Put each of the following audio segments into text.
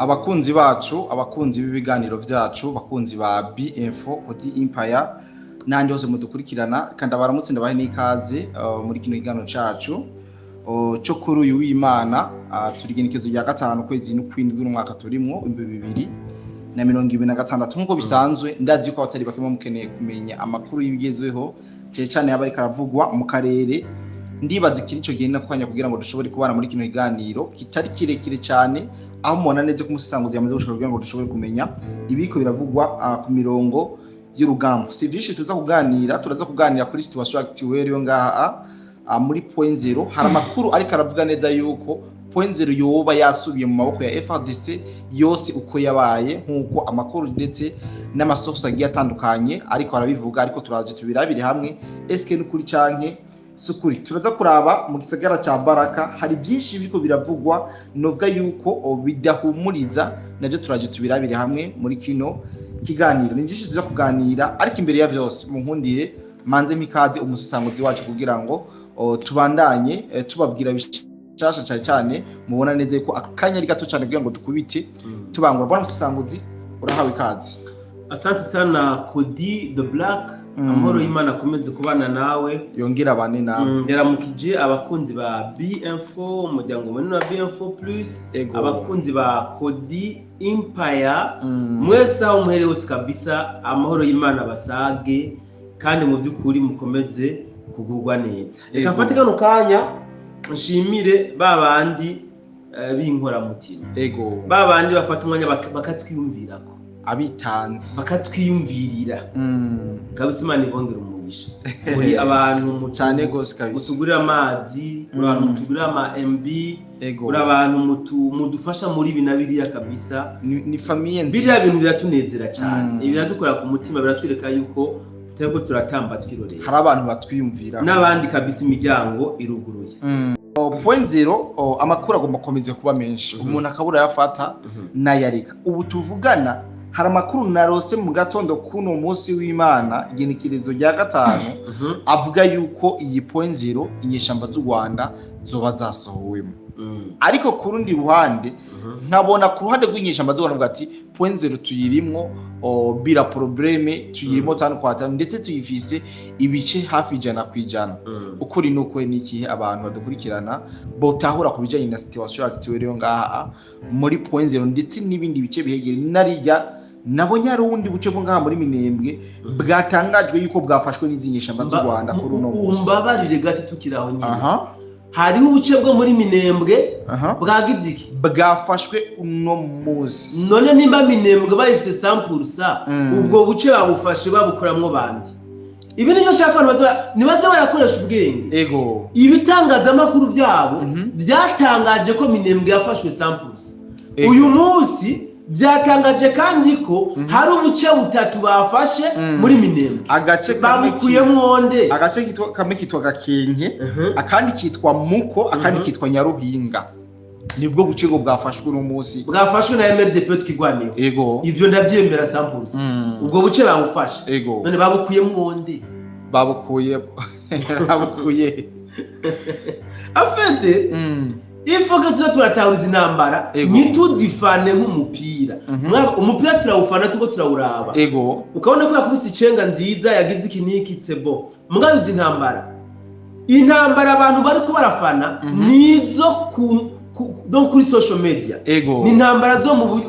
Abakunzi bacu, abakunzi b'ibiganiro vyacu, bakunzi ba B-Info, Odi Empire, nandi hose mudukurikirana, kandi abaramutse ndabahe n'ikaze muri kino kiganiro cacu cyo kuri uyu w'Imana. Turi igenekerezo rya 5 kwezi n'ukwindwi n'umwaka turimwo 2026. Nkuko bisanzwe ndazi ko abatari bakimo mukeneye kumenya amakuru y'ibigezweho cyane yaba ari karavugwa mu karere. Ndibaza ikiri cyo genda kwanya kugira ngo dushobore kubana muri kino kiganiro kitari kirekire cyane, aho mubona neze ko umusanguzi yamaze gushaka kugira ngo dushobore kumenya ibiko biravugwa ku mirongo y'urugamba. Si vyinshi tuza kuganira kuri situation actuelle yo ngaha muri point 0. Hari amakuru ariko aravuga neza yuko point 0 yoba yasubiye mu maboko ya FARDC yose uko yabaye, nkuko amakuru ndetse n'amasource agiye atandukanye ariko arabivuga, ariko turaje tubirabire hamwe eske n'ukuri canke sukuri. Turaza kuraba mu gisagara ca Baraka hari byinshi biriko biravugwa, novuga yuko bidahumuriza, navyo turaje tubirabire hamwe muri kino kiganiro. Ni byinshi tuza kuganira, ariko imbere ya vyose mu nkundire manze mikaze umusanguzi wacu kugira ngo tubandanye tubabwira bishasha cyane mubona neze ko akanya ari gato cyane kugira ngo dukubite tubangura. Bwana umusanguzi urahawe ikaze. Asante sana Kodi the Black. Amahoro y'Imana akomeze kubana nawe, yongera abane nawe. Yaramukije abakunzi ba B-Info, umuryango munini wa B-Info Plus, abakunzi ba Kodi Empire, mwese aho muhere hose kabisa, amahoro y'Imana basage kandi mu by'ukuri mukomeze kugurwa neza. Reka mfate kano kanya nshimire babandi b'inkora mutima, babandi bafata umwanya bakatwiyumvirako, abitanze bakatwiyumvirira kabisa. Imana ibongera umugisha muri abantu cyane gose kabisa, mutugurira amazi, abantu mutugurira ama MB, uri abantu mudufasha muri binabiriya kabisa. Ni famille nziza, biriya bintu biratunezera cyane, biradukora ku mutima, biratwereka yuko turiko turatamba twirorera. Hari abantu batwiyumvira n'abandi kabisa, imiryango iruguruye. Point 0 amakuru agomba komeza kuba menshi, umuntu akabura yafata nayarika. Ubu tuvugana hari amakuru narose mu gatondo kuno munsi w'Imana igenekerezo rya 5 avuga yuko iyi point 0 inyeshamba z'u Rwanda zoba zasohowemo. Ariko ku rundi ruhande nkabona ku ruhande rw'inyeshamba z'u Rwanda ati point 0 tuyirimwo bila probleme, tuyirimo tano kwa tano, ndetse tuyifise ibice hafi 100%. Ukuri nuko niki abantu badukurikirana botahura kubijanye na situation actuelle yo ngaha muri point 0 ndetse n'ibindi bice bihegere narijya nabonye ari ubundi buce bwo ngaha muri Minembwe bwatangajwe yuko bwafashwe n'izinyeshamba z'u Rwanda kuri uno munsi. Umbabarire gati tukiraho nyine. Hariho ubuce bwo muri Minembwe bwagize iki bwafashwe uno munsi. None nimba Minembwe bayise 100%, ubwo buce babufashe babukoramwo bandi. Ibi niyo shaka nibaza barakoresha ubwenge. Ibitangazamakuru byabo byatangaje ko Minembwe yafashwe 100%. Uyu munsi byatangaje kandi ko hari ubuce butatu bafashe muri Minembwe. Agace babukuyemwo nde, agace kamwe kitwa Gakenke, akandi kitwa Muko, akandi kitwa Nyaruhinga. Nibwo buce ngo bwafashwe uno munsi, bwafashwe na MRDP twigwaniro. Ivyo ndabyemera 100%. Ubwo buce babufashe, none babukuyemwo nde? Babukuye afete ifoka tuza turatahuriza intambara ntituzifane nk'umupira. Umupira turawufana tuko turawuraba, ukabona ko yakubise icenga nziza yagize ikiniki tsebo. Mugabiza intambara abantu bari ko barafana nizo kuri social media, ni intambara zo mu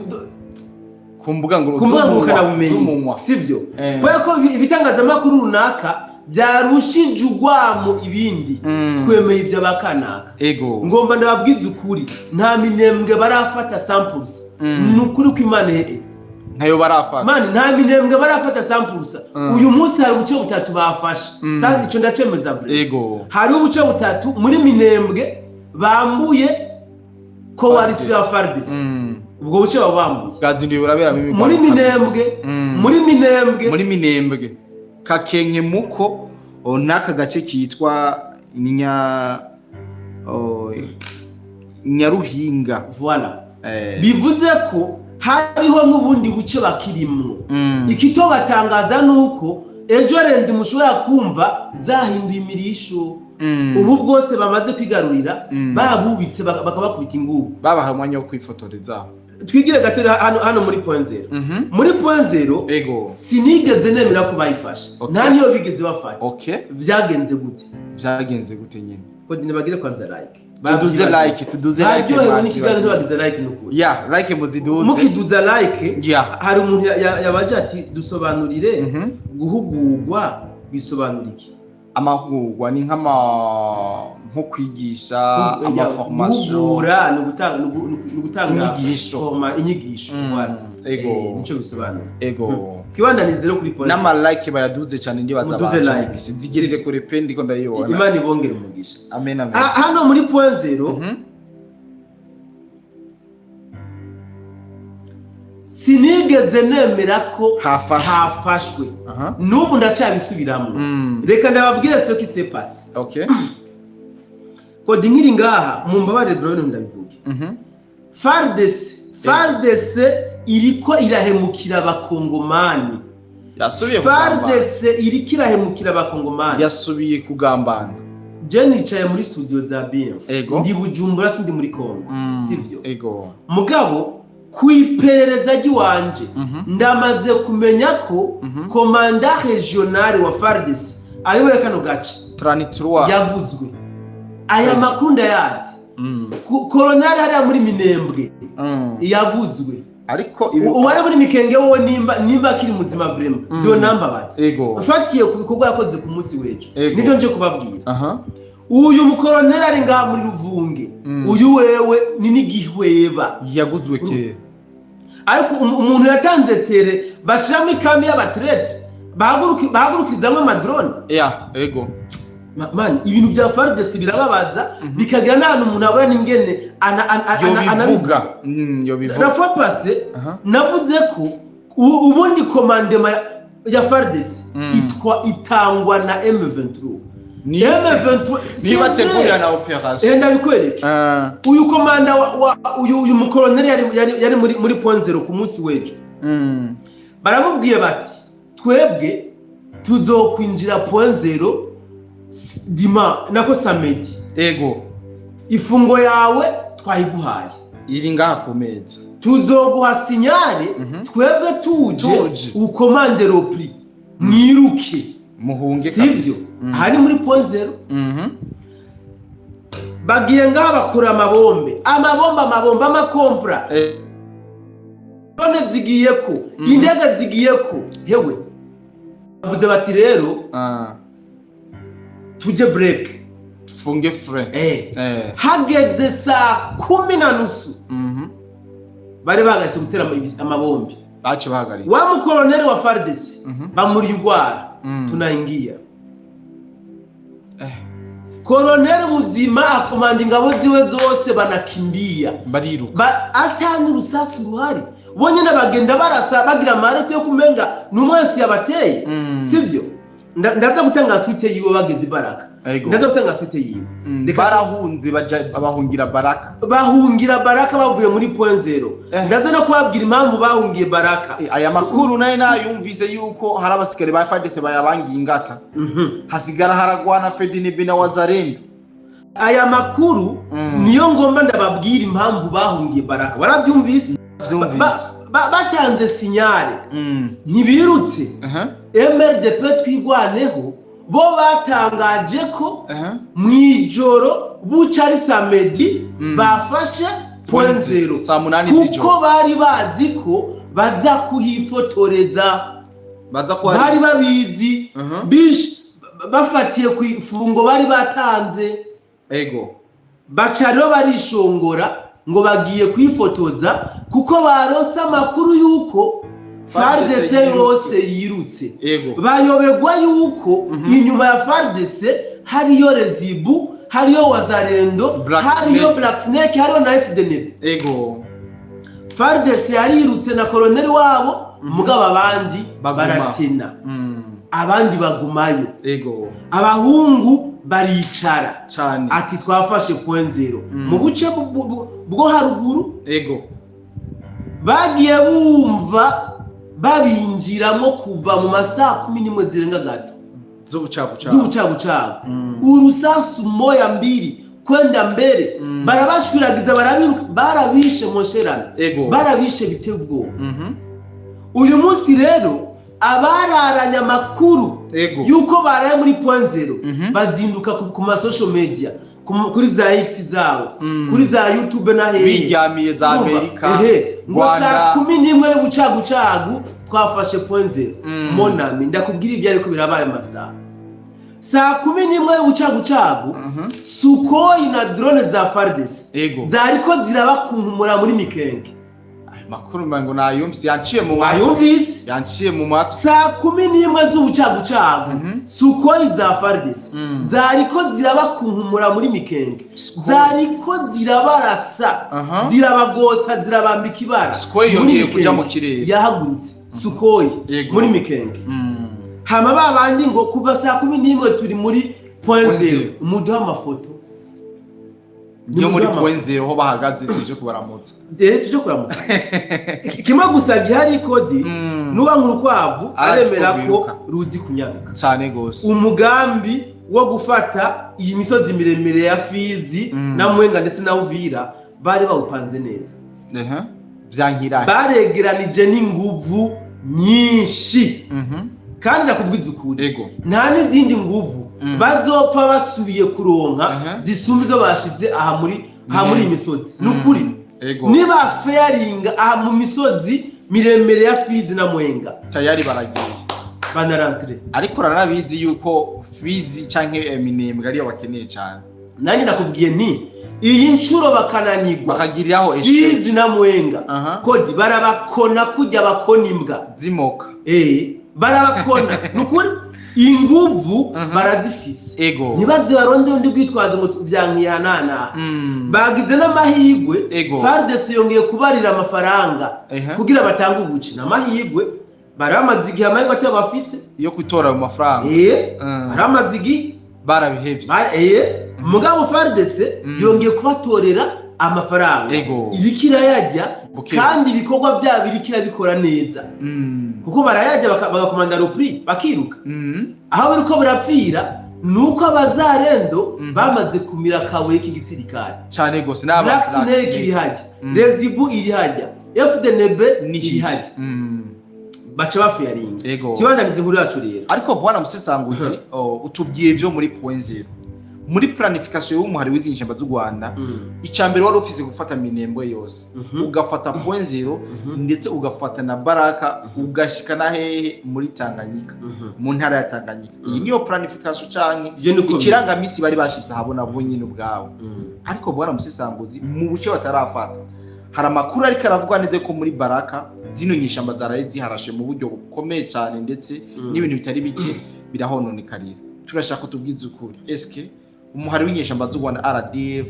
kumbuga ngurukana bumenyi, sivyo? Kwa ko ibitangazamakuru runaka byarushije ugwamo ibindi twemeye ibyo bakanaka. Ngomba ndababwiza ukuri, nta Minembwe barafata 100%. Nukuri ko Imana ntayo barafata, man, nta Minembwe barafata 100%. Uyu munsi hari ubuce butatu bafashe. Sasa ico ndacemeza vre, hari ubuce butatu muri Minembwe bambuye ko wari su ya FARDC. Ubwo buce babambuye gazindiye burabera muri Minembwe Kakenke, Muko, naka gace kitwa Nyaruhinga. Voilà. Bivuze ko hariho n'ubundi buce bakirimwo. Ikito batangaza nuko ejo rendi mushobora kumva zahinduye imirisho. Ubu bwose bamaze kwigarurira babubitse bakabakubita ingugu, babaha umwanya wo kwifotoreza. twigire gato hano muri point zero. Muri point zero ego sinigeze nemera ko bayifashe. Nta niyo bigeze bafata. Okay. Vyagenze gute? Vyagenze gute nyine? Ko nibagire kwanza like. Tuduze like n'ikiganiro bagize like n'ukuri. Yeah, like muziduze. Mukiduza like. Yeah. Hari umuntu yabaje ati dusobanurire guhugurwa bisobanura iki? Amahugurwa ni nko kwigisha amaformation. Guhugura no gutanga inyigisho. Ego. Nico bisobanura. Ego. Kiwandanize rero kuri point. Nama like bayaduze cyane ndi baza like. Zigeze kuri pendi ko ndayibona. Imana ibongere umugisha. Amen amen. Hano muri point zero. Sinigeze nemera ko hafashwe. Nubu ndacyabisubiramo. Reka ndababwire ce qui s'est passé. Okay. Ko dingiri ngaha mu mbabare drone ndabivuge. FARDC iriko irahemukira abakongomani. Yasubiye kugambana. FARDC iriko irahemukira abakongomani. Yasubiye kugambana. Je nicaye muri studio za BF. Ndi Bujumbura sindi muri Kongo. Sivyo. Ego. Mugabo kwiperereza giwanje ndamaze kumenya ko komanda regional wa FARDC ayoboye kano gace 33 yaguzwe. Aya makunda yazi. Colonel hari muri Minembwe yaguzwe. Ariko uwari muri Mikenge wowe nimba kiri muzima vraiment byo nambabaze. Ego. Ufatiye ku bikorwa yakoze ku munsi wejo. Nivyo nje kubabwira. Uyu mukolonel ari ngaha muri Ruvunge. Uyu wewe ni n'igihweba yaguzwe ke. Ariko umuntu yatanze tere bashiramo ikambi y'abatrete bahagurukizamwe amadrone. Yeah, ego. Man, ibintu bya FARDC birababaza bikagira n'ahantu umuntu abona n'ingene anabivuga. La fois passée navuze ko ubundi commandement ya FARDC itangwa na M23. Niba tegurira na operation. Ndabikwereke. Uyu komanda uyu mukolonel yari muri point zero ku munsi wejo. Baramubwiye bati twebwe tuzokwinjira point zero nako samedi. Ego. Ifungo yawe twayiguhaye. Iri ngaha ku meza. Tuzoguha sinyare twebwe tuje ukomande ropri mwiruke. Muhunge sivyo. Hari muri point zero. Bagiye ngaha bakura amabombe amakompra. None zigiye ko indege zigiye ko hewe. Bavuze bati rero tuje break funge fre. Hageze saa 10:30 bari bagaje gutera amabombe. Bache bahagari. Wa mukolonel wa FARDC bamuri ugwara tunaingia. Kolonel muzima akomanda ingabo ziwe zose banakimbia. Bariruka. Atanga rusasi ruhari. Bonye nabagenda barasa bagira amarete yo kumenga numwansi yabateye. Sivyo? Ndaza gutanga suite yiwe bageze Baraka. Ndaza gutanga suite yiwe. Barahunze abahungira Baraka. Bahungira Baraka bavuye muri point zero. Ndaza no kubabwira impamvu bahungiye Baraka. Aya makuru naye nayumvise yuko hari abasikare ba FARDC bayabangiye ingata. Hasigara haragwana FDNB na Wazalendo. Aya makuru niyo ngomba ndababwira impamvu bahungiye Baraka. Barabyumvise? Batanze sinyare. Ntibirutse. MRDP twigwaneho bo batangaje ko mwijoro bucari samedi bafashe point zero saa 8 z'ijoro kuko bari bazi ko baza kuhifotoreza. Bari babizi bish bafatiye ku ifungo bari batanze. Ego. Bacaro barishongora ngo bagiye kwifotoza kuko baronse amakuru yuko FARDC yose yirutse. Bayobegwa yuko inyuma ya FARDC hariyo Rezibu, hariyo Wazalendo, hariyo Black Snake, hariyo na FDNB. Ego. FARDC yarirutse na koloneli wabo mugabo abandi baratina. Abandi bagumayo. Ego. Abahungu baricara cyane ati twafashe point zero mu buce bwo haruguru. Ego. Bagiye bumva babinjiramo kuva mu masaha 11 zirenga gato z'ubucagucagu. Urusasu moya mbiri kwenda mbere barabashwiragiza barabishe mosherana barabishe biteye ubwoba uyu munsi rero abararanya amakuru yuko baraye muri point zero bazinduka ku ma social media kuri za X zabo kuri za YouTube na hehe biryamiye za Amerika Rwanda 11 y'ubucagucagu twafashe point zero monami ndakubwira ibyo ariko birabaye amasaha saa 11 y'ubucagucagu Sukhoi na drone za FARDC zariko zirabakunkumura muri Mikenge makuru mango nayumvise yanciye mu matwi saa 11 z'ubucagucagu Sukhoi za FARDC zariko zirabakunkumura muri Mikenge zariko zirabarasa zirabagotsa zirabambika ibara Sukhoi yongeye kuja mu kirere yahagurutse Sukhoi muri Mikenge hama babandi ngo kuva saa 11 turi muri point zero umuduha amafoto niyo muri point zero ho bahagaze tuje kubaramutsa tuje kuramutsa kima gusa gihari kodi nuba nk'urukwavu aremera ko ruzi kunyaruka cyane gose umugambi wo gufata iyi misozi miremire ya Fizi na Mwenga ndetse na Uvira bari bawupanze neza vyankira baregeranije n'inguvu nyinshi kandi nakubwiza ukuri nta n'izindi nguvu bazopfa basubiye kuronka zisumba izo bashize aha muri imisozi nukuri niba fairinga aha mu misozi miremire ya Fizi na Mwenga tayari baragiye banarantre ariko ranabizi yuko Fizi canke Minembwe ariyo bakeneye cyane nanjye nakubwiye ni iyi ncuro bakananirwa bakagiriraho Fizi na Mwenga kodi barabakona kujya bakona imbwa zimoka barabakona nukuri inguvu barazifise nibaze baronde undi kwitwaza ngo byankiyanana bagize n'amahigwe FARDC yongeye kubarira amafaranga kugira batange ubuci n'amahigwe baramaze igihe amahigwe atyo bafise yo kwitora mu mafaranga baramaze igihe barabihevye mugabo FARDC yongeye kubatorera amafaranga ibikira yajya kandi ibikorwa byabo birikira bikora neza kuko barayajya bagakomanda repris bakiruka aho biriko burapfira nuko abazarendo bamaze kumira kabuye k'igisirikare cyane gose n'abaxineke iri hajya Rezibu iri hajya FDNB iri hajya baca bafiyaringa kibandanize nkuru yacu rero ariko bwana musesanguzi utubwiye byo muri point zero muri planification y'umuhari w'izinyeshamba z'u Rwanda icambere wari ufise gufata Minembwe yose ugafata point zero ndetse ugafata na Baraka ugashika na hehe muri Tanganyika mu ntara ya Tanganyika iyi niyo planification canke ikiranga misi bari bashitse habona bo nyine ubwawe ariko bwana musesanguzi mu buce batarafata hari amakuru ariko aravugwa neze ko muri Baraka zino nyeshamba zaraye ziharashe mu buryo bukomeye cyane ndetse n'ibintu bitari bike birahononekarira turashaka tubwize ukuri eske umuhari w'inyeshamba z'u Rwanda RDF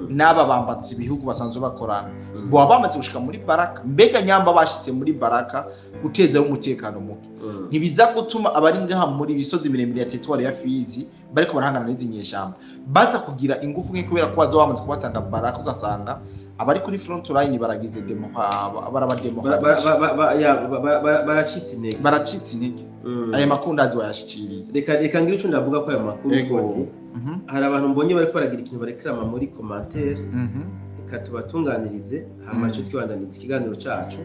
n'aba bambatse ibihugu basanzwe bakorana bo bamaze gushika muri Baraka mbega nyamba bashitse muri Baraka guteza umutekano muke ntibiza gutuma abari ngaha muri bisozi miremire ya territoire ya Fizi bariko barahangana n'izi nyeshamba baza kugira ingufu nke kubera ko bazo bamaze kubatanga Baraka ugasanga abari kuri front line baragize demo baracitse intege aya makuru ndazi wayashikiriye reka ngira ico ndavuga ko aya makuru hari abantu mbonye bariko baragira ikintu barekrama muri commentaire reka tubatunganirize hama cyo twibandaniza ikiganiro cacu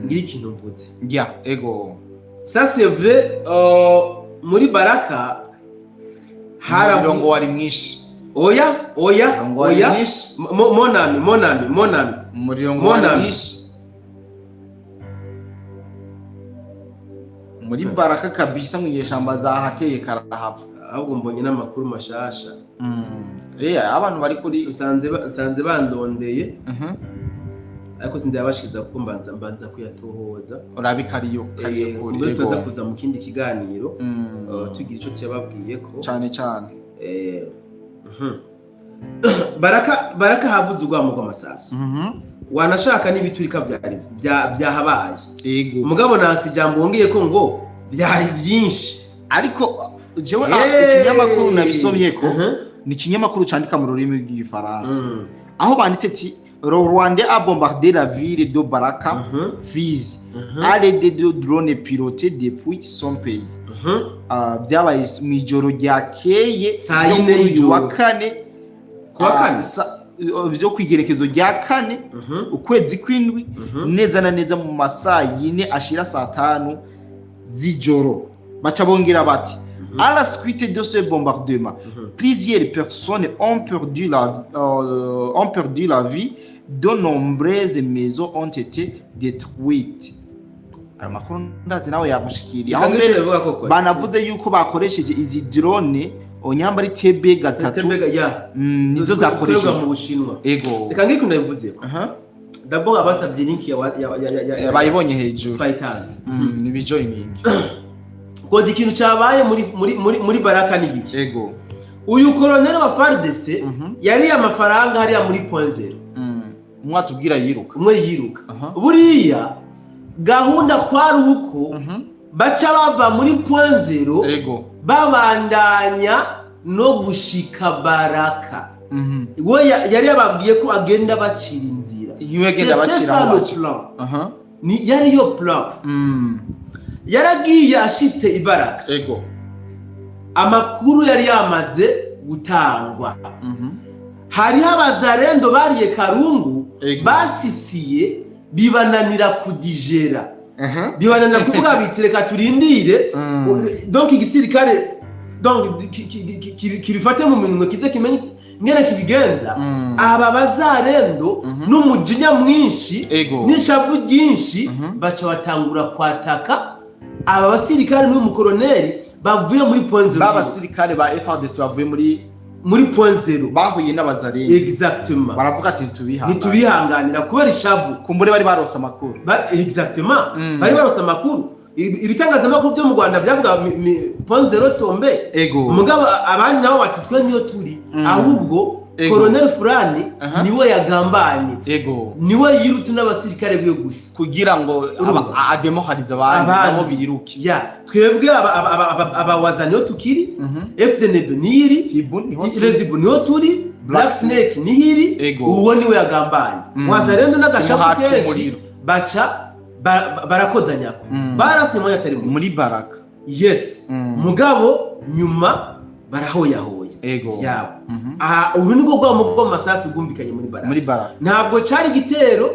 ngira ikintu mvuze ça c'est vrai muri Baraka hararongo wari mwishi oya monami murongo wari mwishi muri Baraka kabisa mwiyeshamba zahateye karahava ahubwo mbonye n'amakuru mashasha abantu bari kuri sanze bandondeye ariko sindabashikiza kuko mbanza kuyatohoza urabikariyo kuri tuza kuza mu kindi kiganiro tugira ico cyababwiye ko cyane Baraka havuze urwamo rw'amasasu wanashaka n'ibiturika byahabaye umugabo nasi jambo wongeye ko ngo byari byinshi ariko jewe ikinyamakuru nabisomye ko ni ikinyamakuru candika mu rurimi rw'igifaransa aho banditse ati le Rwanda a bombardé la ville de Baraka Fizi à l'aide de drones pilotés depuis son pays byabaye mu ijoro ryakeye saa 4 wa kane byo kwigerekezo rya 4 ukwezi kw'indwi neza na neza mu masaa 4 ashira saa 5 z'ijoro baca bongera bati à la suite de ce bombardement plusieurs personnes ont perdu la vie de nombreuses maisons ont été détruites. Amakuru ndazi nawe yagushikiriye aho mbere banavuze yuko bakoresheje izi drone onyamba ari TB3 nizo zakoresheje mu Bushinwa. Ego Reka ngiko ndabivuze ko d'abord abasabye link ya bayibonye hejuru twayitanze ni bijoining ko ikintu cyabaye muri Baraka ni giki. Ego uyu colonel wa FARDC yari amafaranga hariya muri point 0 mwatubwira yiruka buriya gahunda kwari uko baca bava muri point 0 ego babandanya no gushika Baraka we yari yababwiye ko agenda bacira inzira yegenda bacira ni yari yo plan yaragiye ashitse Ibaraka ego amakuru yari yamaze gutangwa hariho abazarendo bariye Karungu basisiye bibananira kudigera bibananira kuvuga biti reka turindire donc igisirikare donc kirifate mu minwe kize kimenye ngene kibigenza aba bazarendo n'umujinya mwinshi n'ishavu ryinshi baca batangura kwataka aba basirikare n'umukoloneli bavuye muri point 0 babasirikare ba FARDC bavuye muri point 0 bahuye n'abazarendo exactement baravuga ati nitubihanganira kubera ishavu kumbure bari barosa makuru exactement bari barosa makuru ibitangazamakuru byo mu Rwanda byavuga point 0 tombe mugabo abandi nabo bati twe niyo turi ahubwo Colonel Fulani niwe yagambanye niwe yirutse n'abasirikare byo gusa kugira ngo ademohariza abantu biruke twebwe abawazaniyo tukiri FDNB niri Rezibu niyo turi Black Snake nihiri uwo niwe yagambanye wazarendo n'agashapu kenshi baca barakozanyako barase moya atari muri Baraka mugabo nyuma barahoyahoya yabo uru niko bwo masasi bwumvikanye muri Baraka ntabwo cyari gitero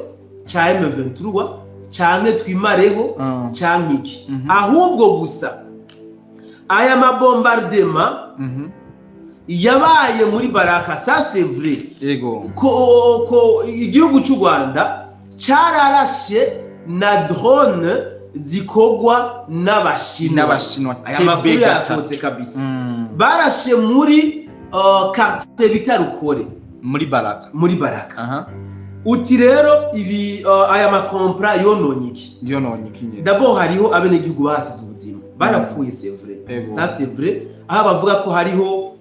cya M23 cyane twimareho cyane iki ahubwo gusa aya mabombardement yabaye muri Baraka ça c'est vrai ko igihugu cy'u Rwanda cyararashe na drone zikogwa n'abashinwa aya makuru yasohotse kabisa barashe muri quartier bita Rukore muri Baraka uti rero ibi aya makompra yononyiki d'abord hariho abenegihugu basize ubuzima barapfuye c'est vrai ça c'est vrai aho bavuga ko hariho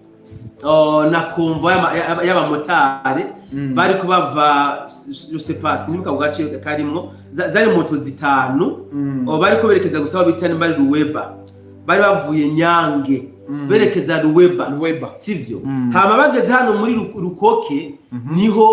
na convoy y'abamotari bari ko bava je sais pas nibuka ugace karimo zari moto zitanu bari ko berekeza gusaba bitane bari Ruweba bari bavuye Nyange berekeza Ruweba sivyo hama bageze hano muri Rukoke niho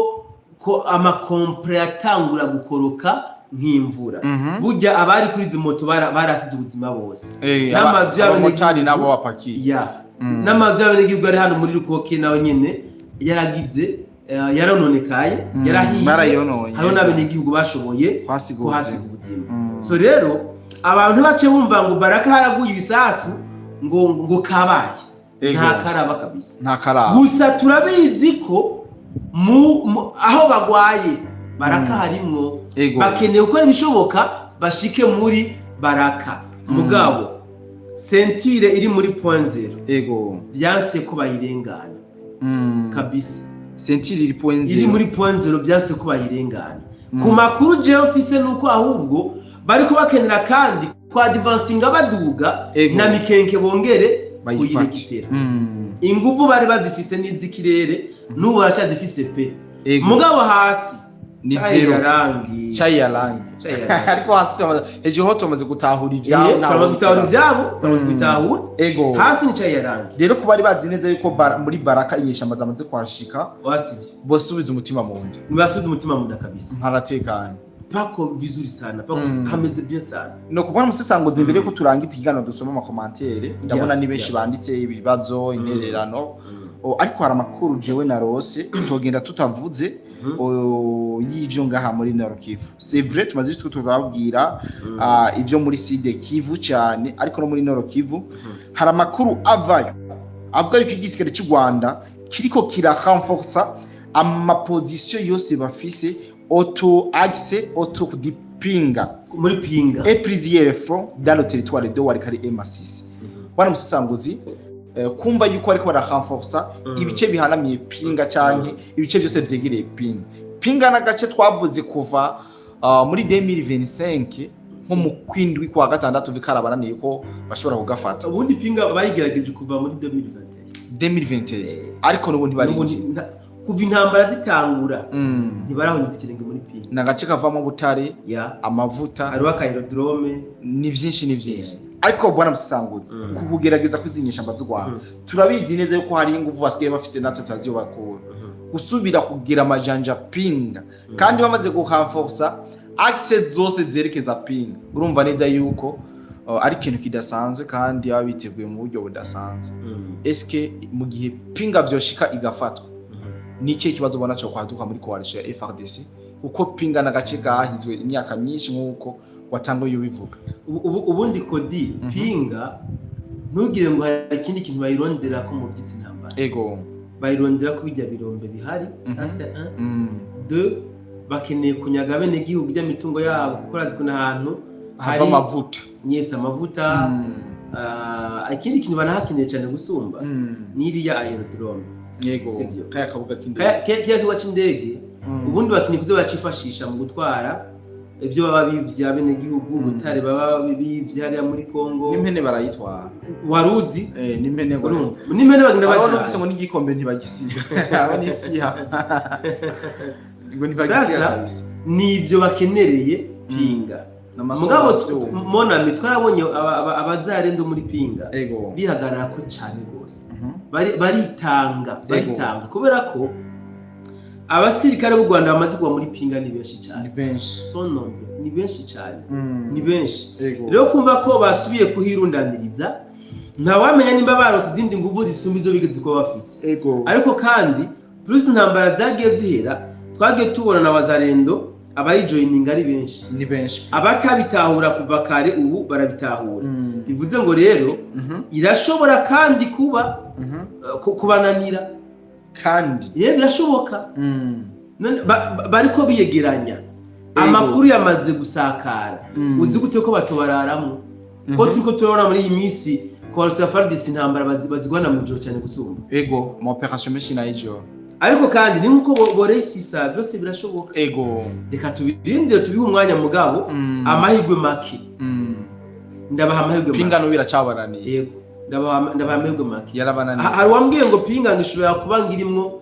ko amakompre yatangura gukoroka nk'imvura burya abari kuri izi moto barasize ubuzima bose n'amazu y'abamotari nabo bapakiye n'amazu y'abenegihugu ari hano muri Rukoke nawe nyene yaragize yarononekaye yarahiye hariho n'abenegihugu bashoboye kuhasiga ubuzima so rero abantu bace bumva ngo Baraka haraguye ibisasu ngo kabaye nta karaba kabisa gusa turabizi ko aho bagwaye Baraka harimwo bakeneye gukora ibishoboka bashike muri Baraka mugabo sentire iri muri point 0 byanse ko bayirengana kabisa sentire iri muri point 0 byanse ko bayirengana ku makuru je office nuko ahubwo bari ko bakenera kandi kwa advancinga baduga na mikenke bongere kuyirekitera inguvu bari bazifise n'izikirere n'ubu baracazifise pe mugabo hasi ni zero chayarangi ariko hasi ejo ho tumaze gutahura ivyabo tumaze gutahura hasi ni chayarangi rero ko bari bazi neza yuko muri Baraka inyeshamba zamaze kwashika wasivye bosubiza umutima mu nda nibasubiza umutima mu nda kabisa ntaratekanye pako vizuri sana, pako hameze bien sana. No kubona umusesanguzi imbere ko turangiza ikiganiro dusoma ama commentaire ndabona ni benshi banditse ibibazo intererano ariko hari amakuru jewe na Rose tugenda tutavuze y'ivyo ngaha muri Nord Kivu. C'est vrai tumaze tubabwira ivyo muri Sud Kivu cyane ariko no muri Nord Kivu hari amakuru avayo avuga yuko igisirikare cy'u Rwanda kiriko kira renforcer ama position yose bafise auto accès auto dipinga muri pinga et plusieurs fois dans le territoire de Warikari M6 bana musesanguzi kumva yuko ariko bara renforcer ibice bihanamiye pinga canke ibice byose byegereye pinga na gace twavuze kuva muri 2025 nko mu kwindwi kwa gatandatu bikarabananiye ko bashobora kugafata. Ubundi pinga bayigerageje kuva muri 2021 ariko nubundi bari kuva intambara zitangura ntibarahonyeza ikirenge muri pinga na gace kavamo Butare amavuta ari w'akayirodrome ni vyinshi ariko bwana musesanguzi kukugerageza kwizinyisha mbazo Rwanda turabizi neza yuko hari inguvu basigaye bafise natwe tutaziyo bakura gusubira kugira amajanja pinga kandi bamaze guhanforsa access zose zerekeza pinga urumva neza yuko ari ikintu kidasanzwe kandi baba biteguye mu buryo budasanzwe. Eske mu gihe pinga vyoshika igafatwa niki kibazo bona cyo kwaduka muri coalition ya FRDC uko pinga na gace gahizwe imyaka myinshi nkuko watango yo bivuga ubundi kodi pinga ntugire ngo hari ikindi kintu bayirondera ko mu byitsi ntambara bayirondera ko bijya birombe bihari sasa 2 bakeneye kunyaga bene gihugu by'amitungo yabo gukora ziko n'ahantu hari amavuta amavuta ikindi kintu banahakeneye cyane gusumba n'iriya aerodrome kaya kabuga k'indege kaya kiwa c'indege ubundi bakeneye kuzo bacifashisha mu gutwara ibyo baba bivya bene gihugu Butare baba bivya hariya muri Kongo n'impene barayitwara waruzi n'impene bagenda bajana abo ngo n'igikombe ntibagisiga abo n'isiha ngo ntibagisiga nivyo bakenereye pinga mugabo mona mitwarabonye abazarendo muri pinga bihagarara ko cyane gose baritanga kubera ko abasirikare b'u Rwanda bamaze kuba muri pinga ni benshi cyane ni benshi cyane ni benshi rero kumva ko basubiye kuhirundaniriza nta wamenya nimba barose izindi nguvu zisumba izo bigeze ko bafise ariko kandi plus intambara zagiye zihera twagiye tubona na bazarendo abayijoyininga ari benshi ni benshi abatabitahura kuva kare ubu barabitahura bivuze ngo rero irashobora kandi kuba kubananira kandi birashoboka bariko biyegeranya amakuru yamaze gusakara uzi gute ko batobararamo ko turiko turabona muri iyi minsi ko FARDC intambara bazigwana mu joro cyane gusumba mu operation machine y'ijoro ariko kandi ni nkuko boresisa byose birashoboka reka tubirindire tubihe umwanya mugabo amahirwe make ndabaha amahirwe make pinga no biracabananiye ndabaha amahirwe make yarabananiye hari wambwiye ngo pinga ngishobora kuba ngirimwo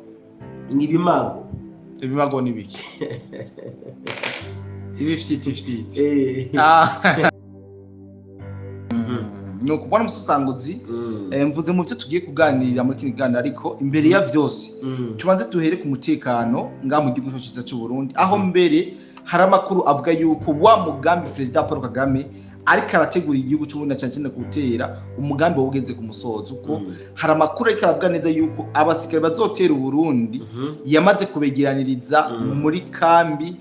ibimago nibiki ibi 50-50 no kubona umusesanguzi mvuze mu byo tugiye kuganirira muri kino kiganiro ariko imbere ya byose tubanze tuhere ku mutekano nga mu gihugu cyacu cy'u Burundi aho mbere hari amakuru avuga yuko wa mugambi President Paul Kagame ariko arategura igihugu cy'u Burundi cyane gutera umugambi wogeze ku musozo uko hari amakuru ariko aravuga neza yuko abasikare bazotera Burundi yamaze kubegeraniriza muri kambi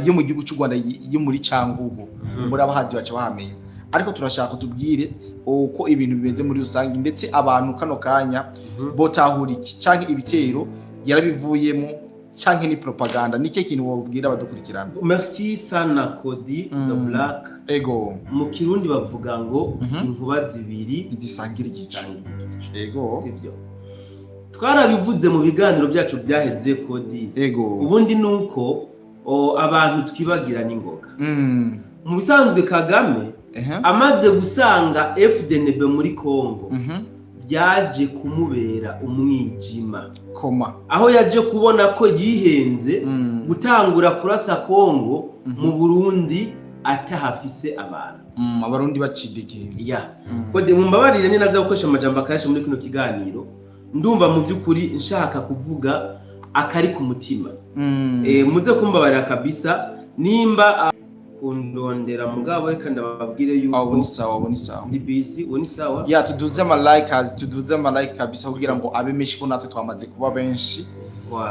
yo mu gihugu cy'u Rwanda yo muri Cangugu muri abahazi baca bahamenya ariko turashaka tubwire uko ibintu bibenze muri rusangi ndetse abantu kano kanya botahuriki canke ibitero yarabivuyemo canke ni propaganda nike kintu wobwira abadukurikirana. Merci sana Kodi the Black mu Kirundi bavuga ngo inkuba zibiri zisangira igice sivyo twarabivuze mu biganiro byacu byaheze Kodi ubundi nuko abantu twibagira n'ingoga mu bisanzwe Kagame amaze gusanga FDNB muri Kongo byaje kumubera umwijima aho yaje kubona ko yihenze gutangura kurasa Kongo mu Burundi atahafise abantu abarundi bacidegeye kode mumbabarire ni naza gukoresha amajambo akaje muri kino kiganiro ndumva mu byukuri nshaka kuvuga akari ku mutima muze kumbabarira kabisa nimba kundondera mugabo reka ndababwire yuko ubu ni sawa ni busy ubu ni sawa ya tuduze ama like kabisa kugira ngo abe menshi ko natwe twamaze kuba benshi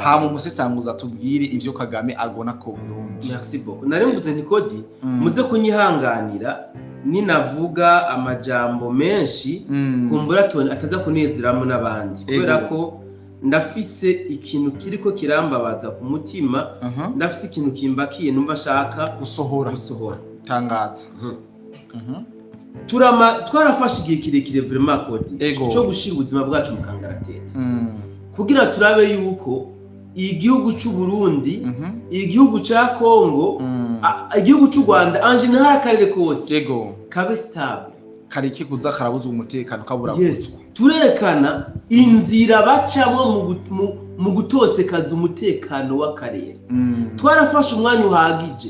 hama umusesanguza tubwire ivyo Kagame agona ko Burundi. Merci beaucoup. Nari mvuze nti Kodi muze kunyihanganira ninavuga amajambo menshi kumbura tone ataza kunezeramo n'abandi kubera ko ndafise ikintu kiriko kirambabaza ku mutima ndafise ikintu kimbakiye numva shaka gusohora tangaza twarafashe igihe kirekire vraiment Kodi cyo gushira ubuzima bwacu mu kangaratete kugira turabe yuko igihugu cy'u Burundi igihugu cya Kongo igihugu cy'u Rwanda anje ntara karere kose kabe stable kariki kuza karabuza umutekano kabura turerekana inzira bacamwe mu gutosekaza umutekano w'akarere twarafashe umwanya uhagije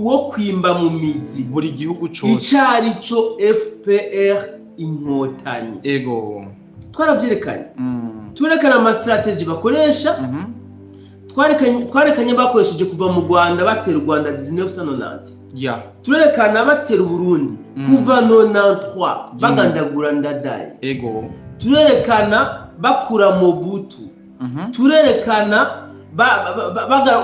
wo kwimba mu mizi buri gihugu cyose icari cyo FPR inkotanyi twaravyerekanye turekana ama strategy bakoresha twarekanye bakoresheje kuva mu Rwanda batera u Rwanda 1990 turerekana batera u Burundi kuva 93 bagandagura Ndadaye turerekana bakura Mobutu turerekana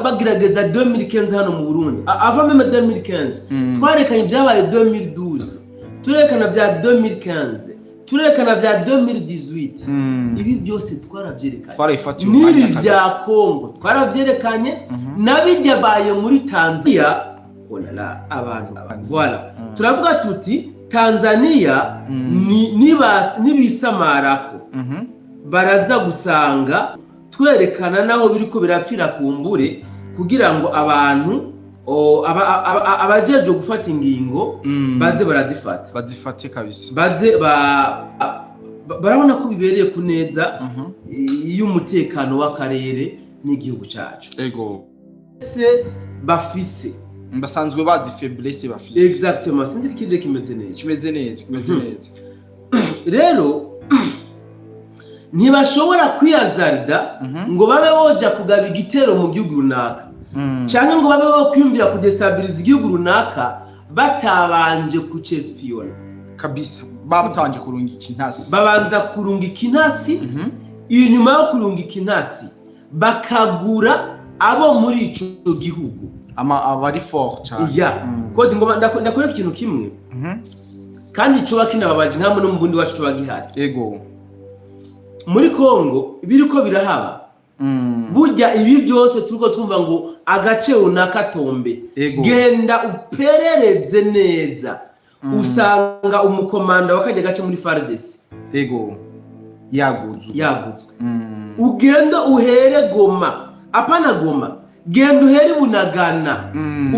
bagerageza 2015 hano mu Burundi ava meme 2015 twarekanye byabaye 2012 turerekana bya 2015 turerekana bya 2018 ibi byose twaravyerekanye nibi bya Kongo twaravyerekanye nabijyabaye muri Tanzania olala abantu voilà turavuga tuti Tanzania nibisamarako baraza gusanga twerekana naho biriko birapfira kumbure kugira ngo abantu abajeje gufata ingingo baze bazifate kabisa baze barabona ko bibereye kuneza y'umutekano w'akarere n'igihugu cyacu se bafise basanzwe bazi faiblesse bafise exactement sinzi ikindi kimeze neza rero ntibashobora kwiyazarida ngo babe boja kugaba igitero mu gihugu runaka cyangwa ngo babe bo kwiyumvira kudestabiliza igihugu runaka batabanje kucespiona kabisa batabanje kurungika intasi babanza kurungika intasi inyuma yo kurungika intasi bakagura abo muri ico gihugu abari fort cyane Kodi ngo ndakora ikintu kimwe kandi ico bakinababaje nkamwe no mu bundi wacu bagihari muri Kongo biriko birahaba burya ibi byose turiko twumva ngo agace unakatombe genda uperereze neza usanga umukomanda wakajya gace muri FARDC yaguzwe ugenda uhere Goma apana Goma genda uhere Bunagana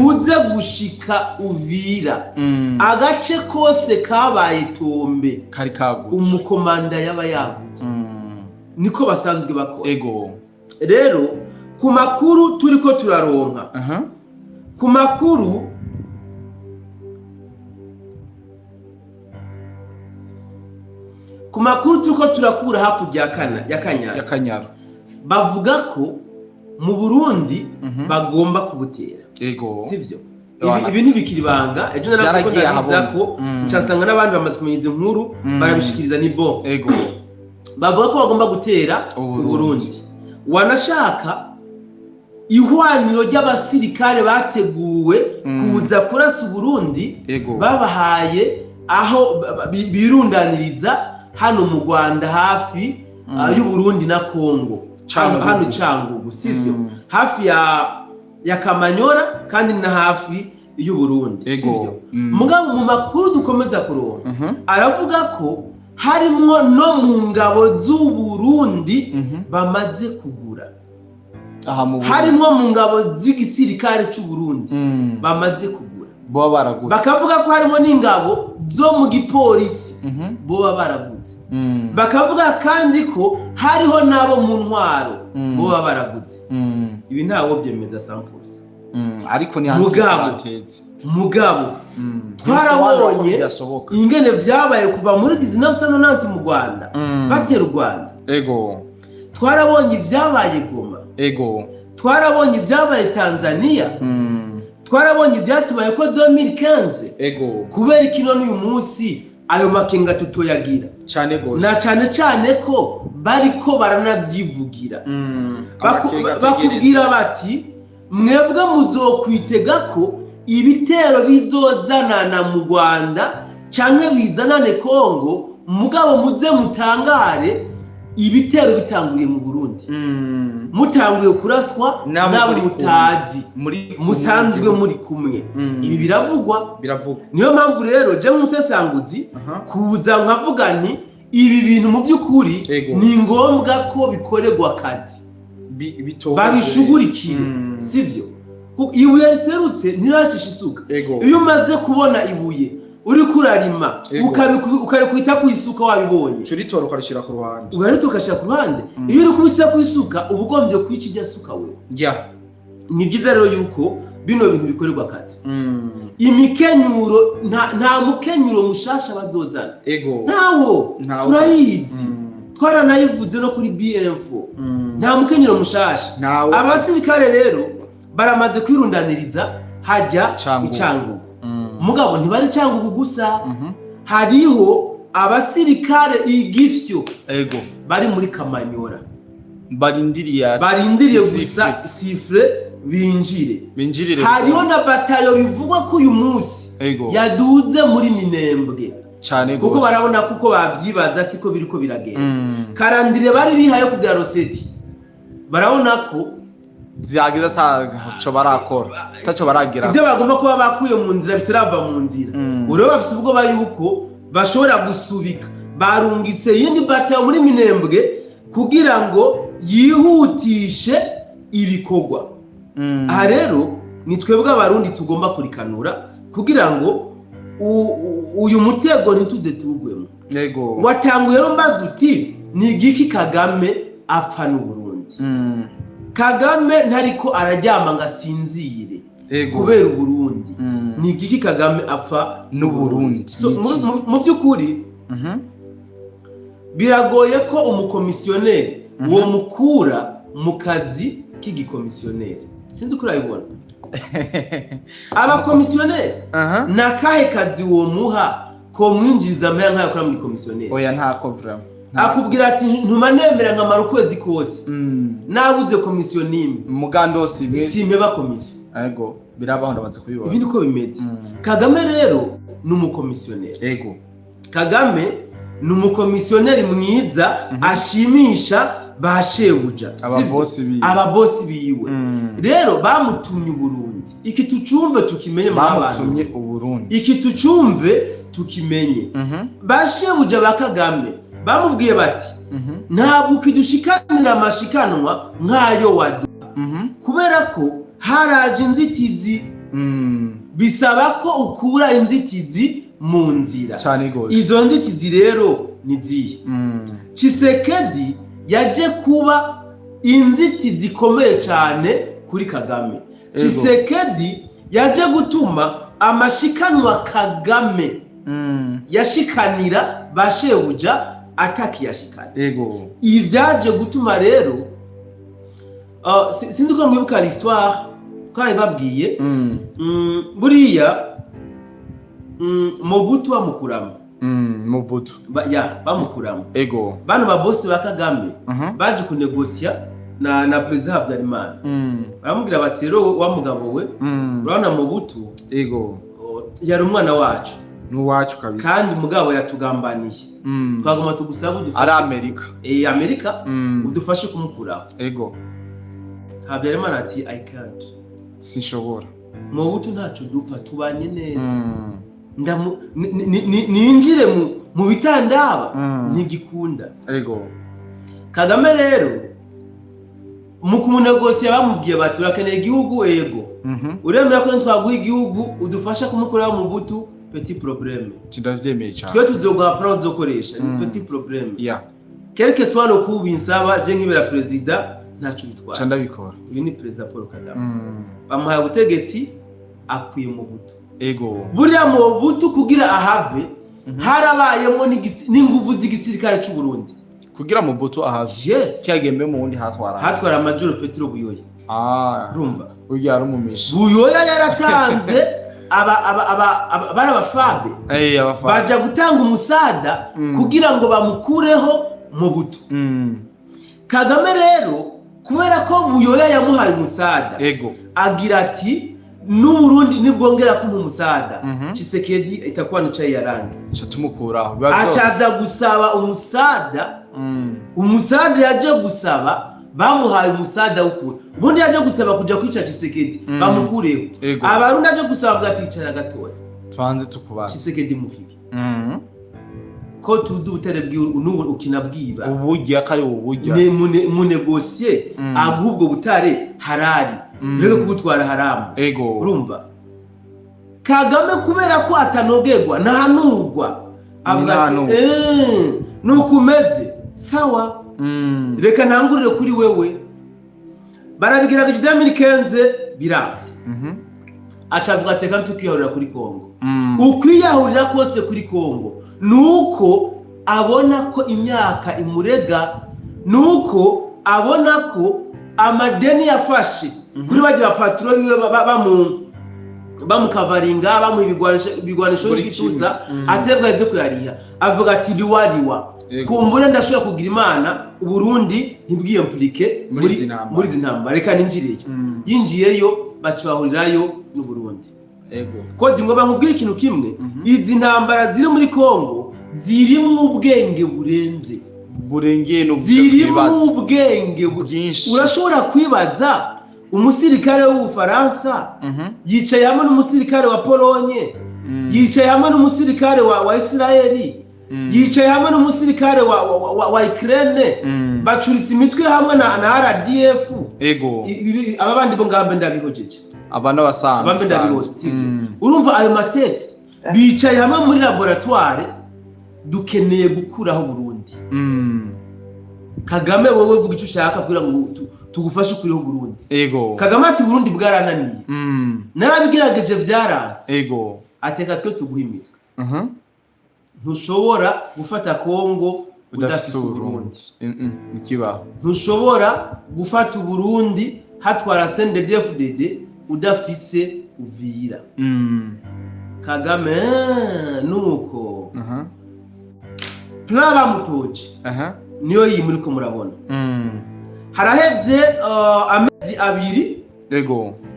uze gushika Uvira agace kose kabaye tombe kari kaguzwe umukomanda yaba yaguzwe niko basanzwe bakora rero ku makuru turiko turaronka ku makuru turiko turakura hakurya ya Kanyaro bavuga ko mu Burundi bagomba kubutera sivyo ibi ntibikiri banga ejo naravuga ko ncasanga n'abandi bamaze kumenya izi nkuru barabishikiriza ni bo bavuga ko bagomba gutera u Burundi wanashaka ihwaniro ry'abasirikare bateguwe kuza kurasa Burundi babahaye aho birundaniriza hano mu Rwanda hafi y'u Burundi na Kongo hano Cyangugu sivyo hafi ya Kamanyora kandi na hafi y'u Burundi sivyo mugabo mu makuru dukomeza kuronka aravuga ko harimwo no mu ngabo z'u Burundi bamaze kugura harimwo mu ngabo z'igisirikare cy'u Burundi bamaze kugura bo baraguze bakavuga ko harimo n'ingabo zo mu gipolisi bo baraguze bakavuga kandi ko hariho nabo mu ntwaro bo baraguze ibi ntawo byemeza samples ariko ni mugabo twarabonye ingene byabaye kuva muri 1990 mu Rwanda batera u Rwanda twarabonye ibyabaye Goma twarabonye ibyabaye Tanzania twarabonye byatubaye ko 2015 ego kubera ikino n'uyu munsi ayo makenga tutoyagira cyane gose na cyane ko bariko baranavyivugira bakubwira bati mwebwe muzokwitega ko ibitero bizozanana mu Rwanda canke bizanane Kongo mugabo muze mutangare ibitero bitanguriye mu Burundi mutanguye kuraswa nabo mutazi musanzwe muri kumwe ibi biravugwa niyo mpamvu rero je musesanguzi kuza nkavuga nti ibi bintu mu by'ukuri ni ngombwa ko bikorerwa akazi babishugurikire sivyo ibuye serutse ntiracisha isuka iyo umaze kubona ibuye uri kurarima ukarikuita ku isuka wabibonye curitora ukarishira ku ruhande ukashira ku ruhande iyo uri kubisa ku isuka ubugombye kwica ijya suka we ni byiza rero yuko bino bintu bikorerwa akazi imikenyuro nta mukenyuro mushasha bazozana ntawo turayizi twaranayivuze no kuri BF nta mukenyuro mushasha abasirikare rero baramaze kwirundaniriza hajya icyangugu mugabo ntibari cyangugu gusa hariho abasirikare igifyo bari muri Kamanyora barindiriye gusa sifre binjire hariho na batayo bivugwa ko uyu munsi yaduze muri Minembwe cyane kuko barabona kuko bavyibaza siko biriko biragenda karandire bari bihaye kugira Roseti barabona ko ziyagiza taco barakora taco baragira ibyo bagomba kuba bakuye mu nzira bitarava mu nzira uro bafise ubwo bayuko bashobora gusubika barungitse yindi batayo muri Minembwe kugira ngo yihutishe ibikorwa aha rero ni twebwe abarundi tugomba kurikanura kugira ngo uyu mutego ntituze tugwemo watanguye rero mbaza uti ni igiki Kagame apfa n'u Burundi Kagame ntariko araryama ngasinzire kubera Burundi ni igiki Kagame apfa n'u Burundi mu by'ukuri biragoye ko umukomisiyoneri uwo mukura mu kazi k'igikomisiyoneri sinzi ko urabibona abakomisiyoneri nakahe kazi uwo muha ko mwinjiriza amahera nk'ayo akora mu gikomisiyoneri oya ntako vraiment akubwira ati ntuma nemera nkamara ukwezi kose nabuze komisiyo nimwe mugandosi simpe ba komisiyo ego birabaho ndabanze kubibona ibi niko bimeze Kagame rero ni umukomisiyoneri Kagame ni umukomisiyoneri mwiza ashimisha bashebuja ababosi biwe rero bamutumye Burundi iki tucumve tukimenye bamutumye Burundi iki tucumve tukimenye bashebuja ba Kagame bamubwiye bati ntabwo kidushikanira amashikanwa nk'ayo wadu kubera ko haraje inzitizi bisaba ko ukura inzitizi mu nzira izo nzitizi rero ni zihe Tshisekedi yaje kuba inzitizi ikomeye cyane kuri Kagame Tshisekedi yaje gutuma amashikanwa Kagame yashikanira bashebuja atakiyashikana ibi byaje gutuma rero sinzi ko mwibuka l'histoire twari babwiye buriya Mobutu bamukuramo bamukuramo bano babosi ba Kagame baje kunegosya na president Habyarimana baramubwira bati rero wa mugabo we urabona Mobutu yari umwana wacu n'uwacu kabisa kandi mugabo yatugambaniye twagoma tugusaba udufashe ari Amerika udufashe kumukuraho Habyarimana ati I can't sinshobora Mobutu ntacu dupfa tubanye neza ninjire mu bitandaba ntigikunda Kagame rero mu kumunegosiya bamubwiye bati urakeneye igihugu uremera ko twaguha igihugu udufasha kumukuraho Mobutu petit problème kindavyemeye cyane twe tuzoguha plan zokoresha petit problème quelque soit le coup binsaba je nkibera president ntacu bitwara cyanda bikora uyu ni president Paul Kagame bamuhaye ubutegetsi akwiye Mobutu buriya Mobutu kugira ahave harabayemo n'inguvu z'igisirikare cy'u Burundi kugira Mobutu ahave yes cyagembe mu wundi hatwara Major Petro Buyoya urumva urya ari umumishi Buyoya yaratanze bari abafabe baja gutanga umusada kugira ngo bamukureho mu buto. Kagame rero kubera ko Buyoya yamuhaye umusada agira ati n'Uburundi nibwongera kumpa umusada Tshisekedi itakuwa nicaye yarangi tumukuraho acaza gusaba umusada yaje gusaba bamuhaye umusada ukuri ubundi yaje gusaba kuja kwica Tshisekedi bamukureho abarundi aje gusaba bwaticara gatoya twanze tukubara Tshisekedi mufiki ko tuzi ubutere bw'ubu ukinabwiba uburya kari uburya mu negocier ahubwo butare harari rero kubutwara haramu urumva Kagame kubera ko atanogerwa nahanurwa avuga nukumeze sawa reka ntangurire kuri wewe barabigira bije 2015 birasi acavuga ateka mfikiyahurira kuri Kongo ukwiyahurira kose kuri Kongo nuko abona ko imyaka imurega nuko abona ko amadeni yafashe kuri baje bapatro biwe bamukavaringa bamubigwanisho y'igituza atebwa izo kuyariha avuga ati liwaliwa kumbure ndashobora kugira Imana Uburundi ntibwiye implike muri zinamba reka ninjireyo yinjiyeyo bacahurirayo n'Uburundi ko dingo bamubwira ikintu kimwe izi ntambara ziri muri Kongo ziri mu bwenge burenze burengeye no ziri mu bwenge bwinshi urashobora kwibaza umusirikare w'Ubufaransa yicaye hamwe n'umusirikare wa Polonye yicaye hamwe n'umusirikare wa Israeli yicaye hamwe n'umusirikare wa Ukraine bacuritse imitwe hamwe na RDF aba bandi bo ngambe ndabihojeje abana basanzwe urumva ayo matete bicaye hamwe muri laboratoire dukeneye gukuraho Burundi Kagame wowe vuga icyo ushaka kugira ngo tugufashe kuriho Burundi Kagame ati Burundi bwarananiye narabigerageje byarase ateka twe tuguha imitwe ntushobora gufata Kongo udafise Burundi nikibaho ntushobora gufata Burundi hatwara CNDD-FDD udafise Uvira Kagame nuko plaba mutoje niyo yi muri ko murabona haraheze amezi abiri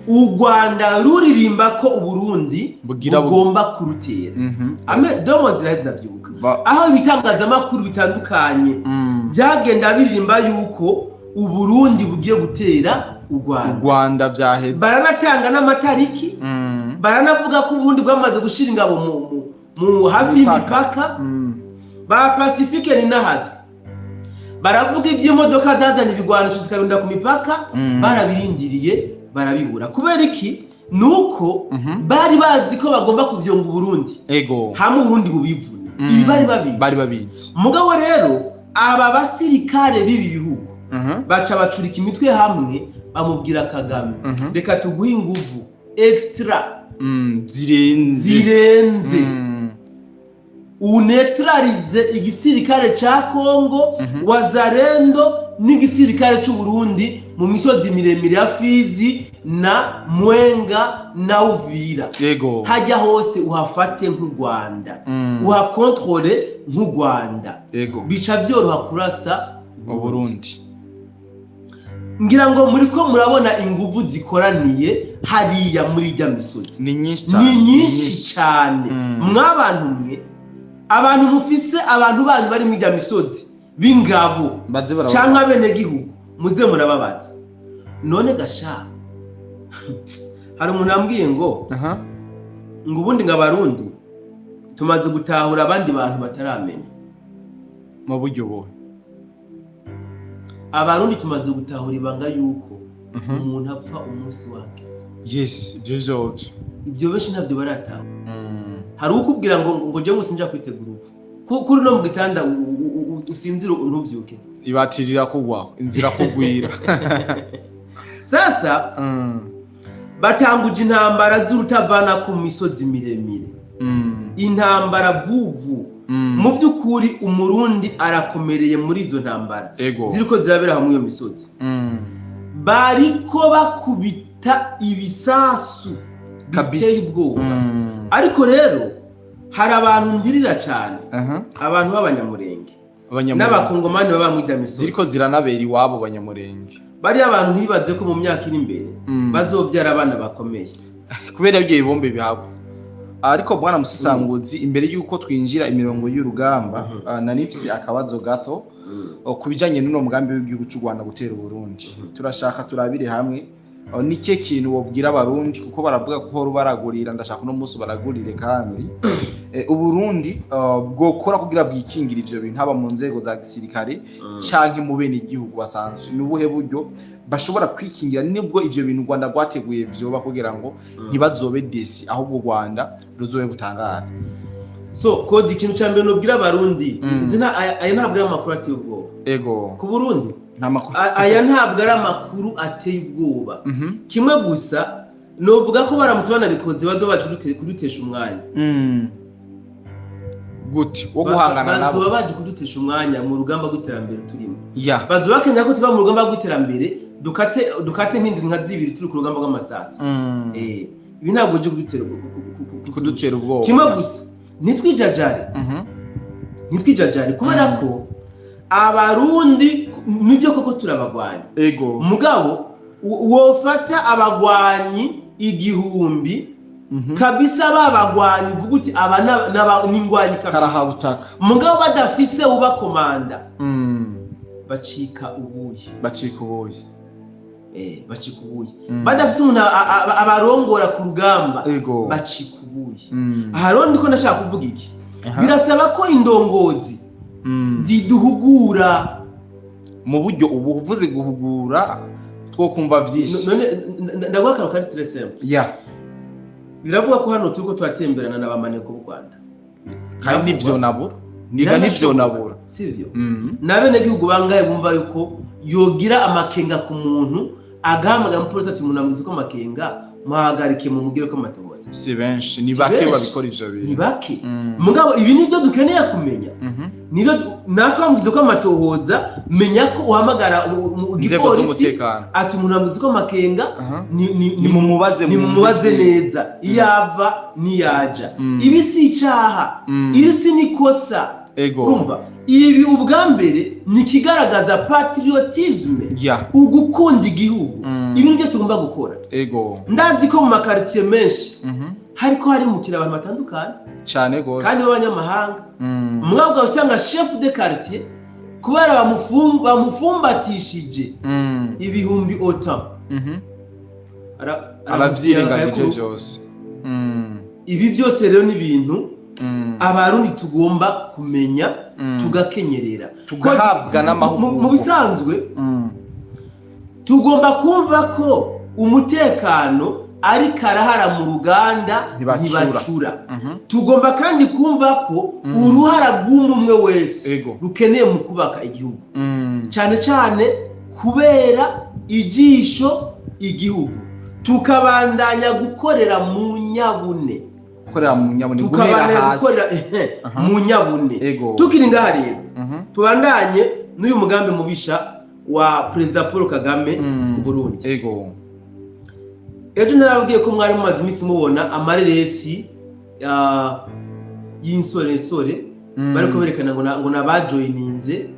u Rwanda ruririmba ko Uburundi bugomba kurutera domo ziraheze ndavyibuka aho ibitangazamakuru bitandukanye byagenda biririmba yuko Uburundi bugiye gutera u Rwanda byaheze baranatanga n'amatariki baranavuga ko Uburundi bwamaze gushira ingabo mu hafi y'imipaka ba Pacifique ni nahaje baravuga ivy'imodoka zazanye ibigwanisho zikabinda ku mipaka barabirindiriye barabibura kubera iki nuko bari bazi ko bagomba kuvyonga Uburundi hamwe Uburundi bubivune ibi bari babizi mugabo rero aba basirikare bibi bihugu baca bacurika imitwe hamwe bamubwira Kagame reka tuguhe inguvu extra zirenze unetralize igisirikare ca Kongo wazarendo n'igisirikare c'u Burundi mu misozi miremire ya Fizi na Mwenga na Uvira hajya hose uhafate nk'u Rwanda uhakontrole nk'u Rwanda bica vyoroha kurasa Burundi ngira ngo muri ko murabona inguvu zikoraniye hariya muri ijya misozi ni nyinshi cyane mwabantu mwe abantu mufise abantu banyu bari mu ijya misozi b'ingabo cyangwa bene gihugu muze murababaza none gasha hari umuntu ambwiye ngo ubundi ng'abarundi tumaze gutahura abandi bantu bataramenya mu buryo buhe abarundi tumaze gutahura ibanga yuko umuntu apfa umunsi wake ibyo benshi ntabyo barataha hari ukubwira ngo je sinja kwitegura upfu kuri no mu gitanda usinzira ntuvyuke ibatirira kugwa inzira kugwira sasa batanguje intambara z'urutavana ku misozi miremire intambara vuvu mu by'ukuri umurundi arakomereye muri izo ntambara ziriko zirabera hamwe iyo misozi bariko bakubita bita ibisasu biteye ubwoba. Ariko rero hari abantu ndirira cyane, abantu b'abanyamurenge n'abakongomani baba mu idamiso ziriko ziranabera iwabo banyamurenge. Bari abantu ntibaze ko mu myaka iri imbere bazobyara abana bakomeye kubera ibyo bibombe bihabo. Ariko bwana Musisanguzi, imbere yuko twinjira imirongo y'urugamba, nanifise akabazo gato kubijanye n'uno mugambi w'igihugu cy'u Rwanda gutera Burundi. Turashaka turabire hamwe nike kintu wobwira abarundi, kuko baravuga ko rubaragurira, ndashaka no musu baragurire kandi uburundi bwokora kugira bwikingira ivyo bintu, haba mu nzego za gisirikare canke mu bene igihugu basanzwe. Nubuhe buryo bashobora kwikingira nibwo ivyo bintu Rwanda rwateguye vyoba kugira ngo ntibazobe desi, ahubwo Rwanda ruzobe butangara? So kodi ikintu cyambere nobwira abarundi, izina aya ntabwo ari amakuru ateye ubwoba. Ego ku Burundi nta makuru, aya ntabwo ari amakuru ateye ubwoba. Kimwe gusa novuga ko baramutse banabikoze bazobaje kudutesha umwanya. Gute wo guhangana nabo, bazoba baje kudutesha umwanya mu rugamba rw'iterambere turimo. Bazoba bakenya ko tuba mu rugamba rw'iterambere dukate nk'indwi nka zibiri turi ku rugamba rw'amasasu. Ibi ntabwo byo kudutera ubwoba. Kimwe gusa nitwijajare kubera ko abarundi nivyo koko turabagwanya. Ego mugabo wofata abagwanyi 1000 kabisa, babagwanyi vuga uti aba n'ingwanyi kabisa karahabutaka, mugabo badafise ubakomanda bacika ubuye. Badafise umuntu abarongora ku rugamba bacika ubuye. Aha rero ndiko ndashaka kuvuga iki, birasaba ko indongozi ziduhugura mu buryo ubuvuze guhugura two kumva vyinshi. None ndaguha karo kari très simple. Biravuga ko hano turiko twatemberana n'abamaneko b'u Rwanda, kandi ivyo nabo nivyo nabura sivyo. Nabene gihugu bangaye bumva yuko yogira amakenga ku muntu agahamagara mu polisi ati munamuzi ko amakenga muhagarike mu mugire ko amatohoza. Si benshi, ni bake babikora ivyo bintu, ni bake. Mugabo ibi nivyo dukeneye kumenya. Nibyo nakwambwiza ko amatohoza, menya ko uhamagara mu gipolisi ati munamuzi ko amakenga ni mumubaze neza iyava niyaja. Ibi si icaha, iri si nikosa. Urumva ibi ubwa mbere ni kigaragaza patriotisme, ugukunda igihugu. Ibi nivyo tugomba gukora. Ndazi ko mu makartier menshi hariko hari mu kira abantu batandukanye cyane gose kandi b'abanyamahanga. Mwabwa usanga chef de quartier kubera bamufumbatishije ibihumbi OTAN aravyirengagije byose. Ibi byose rero ni ibintu abarundi tugomba kumenya, tugakenyerera, tugahabwa n'amahugurwa. Mu bisanzwe tugomba kumva ko umutekano ari karahara mu ruganda ntibacura. Tugomba kandi kumva ko uruhara rw'umwe wese rukeneye mu kubaka igihugu, cyane cyane kubera ijisho igihugu. Tukabandanya gukorera mu nyabune, mu nyabune. Tukiri ngaha rero tubandanye n'uyu mugambi mubisha wa Perezida Paul Kagame ku Burundi. Ejo narabwiye ko mwari mumaze imisi mubona amareresi y'insoresore bariko berekana ngo nabajoyininze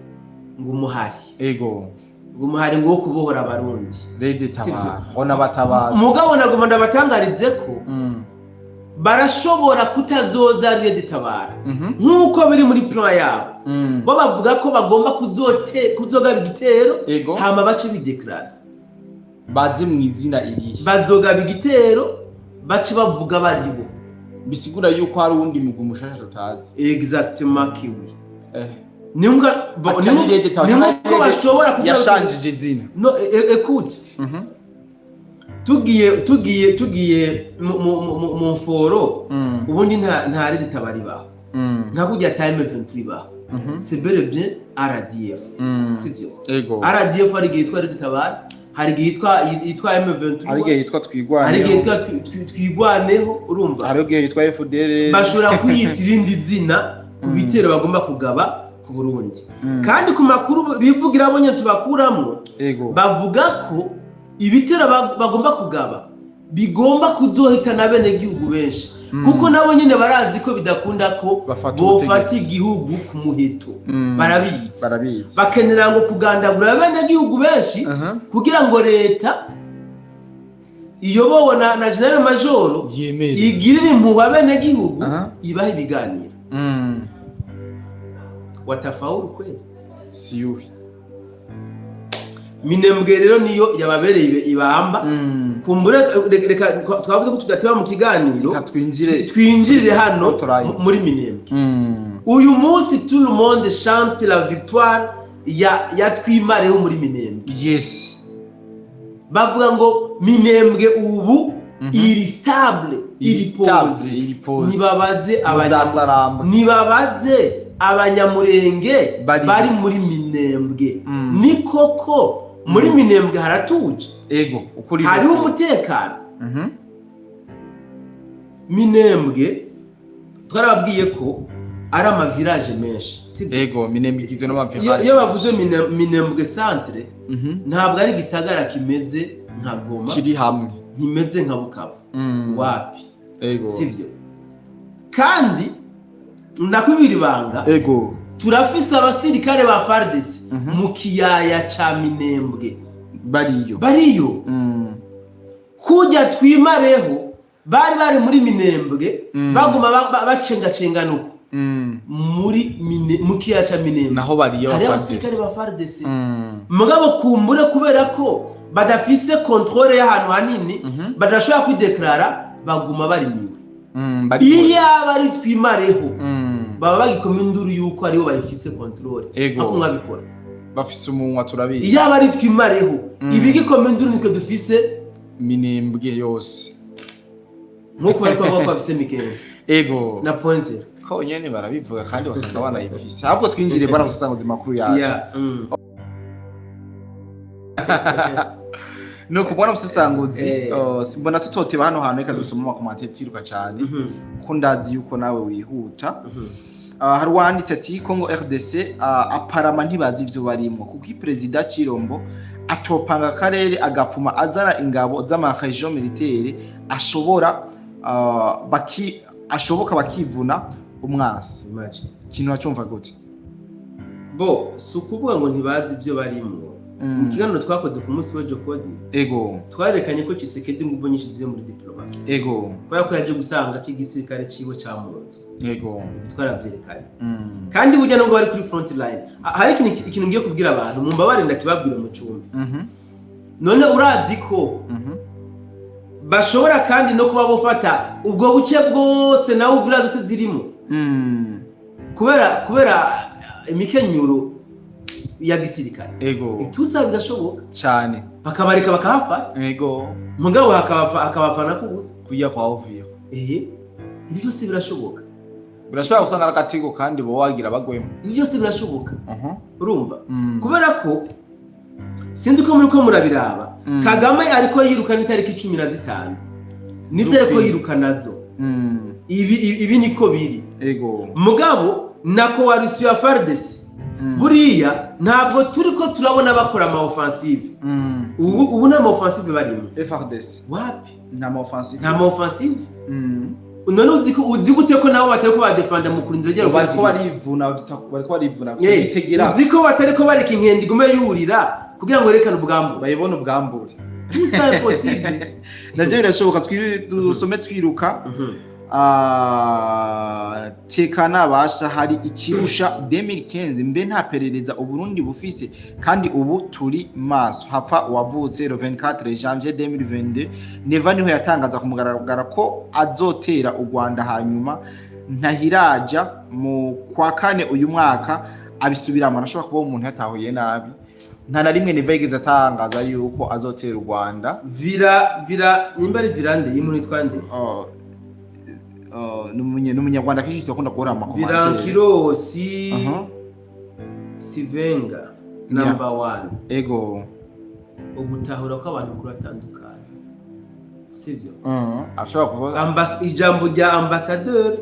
ngo umuhari. Ngo umuhari ngo wo kubohora abarundi. Mugabo nagoma ndabatangarize ko barashobora kutazoza Tabara nk'uko biri muri plan yabo. Bo bavuga ko bagomba kuzogaba igitero hama bace bideclare bazi mu izina irihe, bazogaba igitero bace bavuga baribo, bisigura yuko hari uwundi mugwi mushasha tutazi. Exactement kiwi. Nimba ko bashobora yashanjije izina. No, écoute. Tugiye mu foro ubundi nta Red Tabara ibaho, nta kujya time event ibaho. C'est bel et bien RDF, sivyo? RDF ari gihe yitwa Red Tabara, hari gihe yitwa M23, hari gihe yitwa Twigwaneho, hari gihe yitwa Twigwaneho. Urumva hari gihe yitwa FDL. Bashobora kuyitira indi zina ku bitero bagomba kugaba ku Burundi. Kandi ku makuru bivugira abonye tubakuramo bavuga ko ibitero bagomba kugaba bigomba kuzohitana bene gihugu benshi kuko nabo nyine barazi ko bidakunda ko bofata igihugu ku muheto barabizi bakenera ngo kugandagura bene gihugu benshi kugira ngo leta iyobowe na General Major igirire impuhwe bene gihugu ibahe ibiganiro watafaulu kweli siyuhi Minembwe rero niyo yababereye ibamba kumbure reka twavuze ko tudateba mu kiganiro twinjirire hano muri Minembwe uyu munsi tout le monde chante la victoire ya twimareho muri Minembwe yes bavuga ngo Minembwe ubu iri stable iri pose nibabaze abanyamurenge bari muri Minembwe ni koko muri Minembwe haratuje ukuri hari umutekano Minembwe twarababwiye ko ari ama village menshi Minembwe igizwe n'ama village iyo bavuze Minembwe centre ntabwo ari gisagara kimeze nka Goma kiri hamwe ntimeze nka Bukavu wapi sivyo kandi ndakwibira ibanga turafise abasirikare ba FARDC mu kiyaya ca Minembwe bariyo kujya twimareho bari muri Minembwe baguma bacengacengana uko mu kiyaya ca Minembwe naho bariyo abasirikare ba FARDC mugabo kumbure kubera ko badafise controle y'ahantu hanini badashobora kwideklara baguma bari iyo bari twimareho baba bagikoma induru yuko aribo bayifise controle ako mwabikora bafise umunwa turabizi iyo bari twimareho ibigikoma induru niko dufise Minembwe yose nkuko bariko bavuga ko bafise Mikenge na Ponzera ko nyene barabivuga kandi wasanga banayifise ahubwo twinjire bara musanguzi makuru yaje no kubona musanguzi simbona tutoteba hano hantu reka dusoma mu commentaire tiruka cyane ko ndazi yuko nawe wihuta hari wanditse ati Congo RDC aparama ntibazi ivyo barimo kuko president Chirombo atopanga akarere agapfuma azara ingabo z'amaregion militaire ashoboka bakivuna umwasi ikintu wacumva gute sukuvuga ngo ntibazi ivyo barimo mu kiganiro twakoze ku munsi wa Jokodi twarekanye ko Tshisekedi nguvu nyinshi ziri muri diplomasi kubera ko yaje gusanga ko igisirikare ciwe camunze twarabyerekanye kandi burya nubwo bari kuri front line hari ikintu ngiye kubwira abantu mu mbabare ndakibabwira mu cyumba none urazi ko bashobora kandi no kuba bofata ubwo buke bwose nawe uvira zose zirimo kubera imikenyuro ya gisirikare itusa birashoboka cyane bakabareka bakahafa mugabo hakabafana kubusa kuya kwa ovio ibi byose birashoboka gusanga nakatigo kandi bo wagira bagwemo ibi byose birashoboka urumva kubera ko sinzi ko muri ko murabiraba Kagame ariko yirukana itariki 15 nizere ko yirukana nazo ibi niko biri mugabo na coalition ya FARDC buriya ntabwo turiko turabona bakora ama offensive ubu na ama offensive barimo FARDC wapi nta ama offensive none uzi gute ko nabo batari ko badefanda mu kurindira ryo bariko barivuna bitegera uzi ko batari ko bareka inkende igume yurira kugira ngo rekane ubwambure bayibone ubwambure c'est possible navyo birashoboka dusome twiruka tekana basha hari ikirusha 2015 mbe nta perereza uburundi bufise kandi ubu turi maso hapfa wavutse le 24 janvier 2022 Neva niho yatangaza kumugaragara ko azotera u Rwanda hanyuma ntahiraja mu kwa kane uyu mwaka abisubiramo nashobora kuba umuntu yatahuye nabi nta na rimwe Neva yigeze atangaza yuko azotera u Rwanda vira nimba ari virande y'umuntu twande n'umunyarwanda kenshi twakunda guhora mu makomantere Virankiro Sivenga number 1 ugutahura ko abantu kuratandukana sivyo ashobora kuba ijambo rya ambassadeur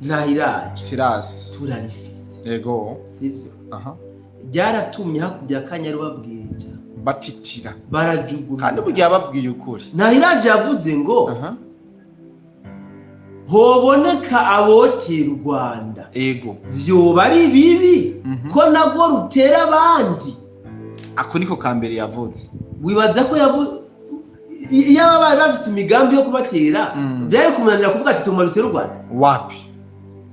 ntahiraje Tiras turarifise sivyo byaratumye hakujya Kanyaru babwija batitira barajugumira kandi burya babwiye ukuri Ntahiraje yavuze ngo hoboneka abotera u Rwanda ego vyoba ari bibi ko nagwo rutera abandi ako niko kambere yavuze wibaza ko iyo baba bafise imigambi yo kubatera byari kumunanira kuvuga ati tuma rutera u Rwanda wapi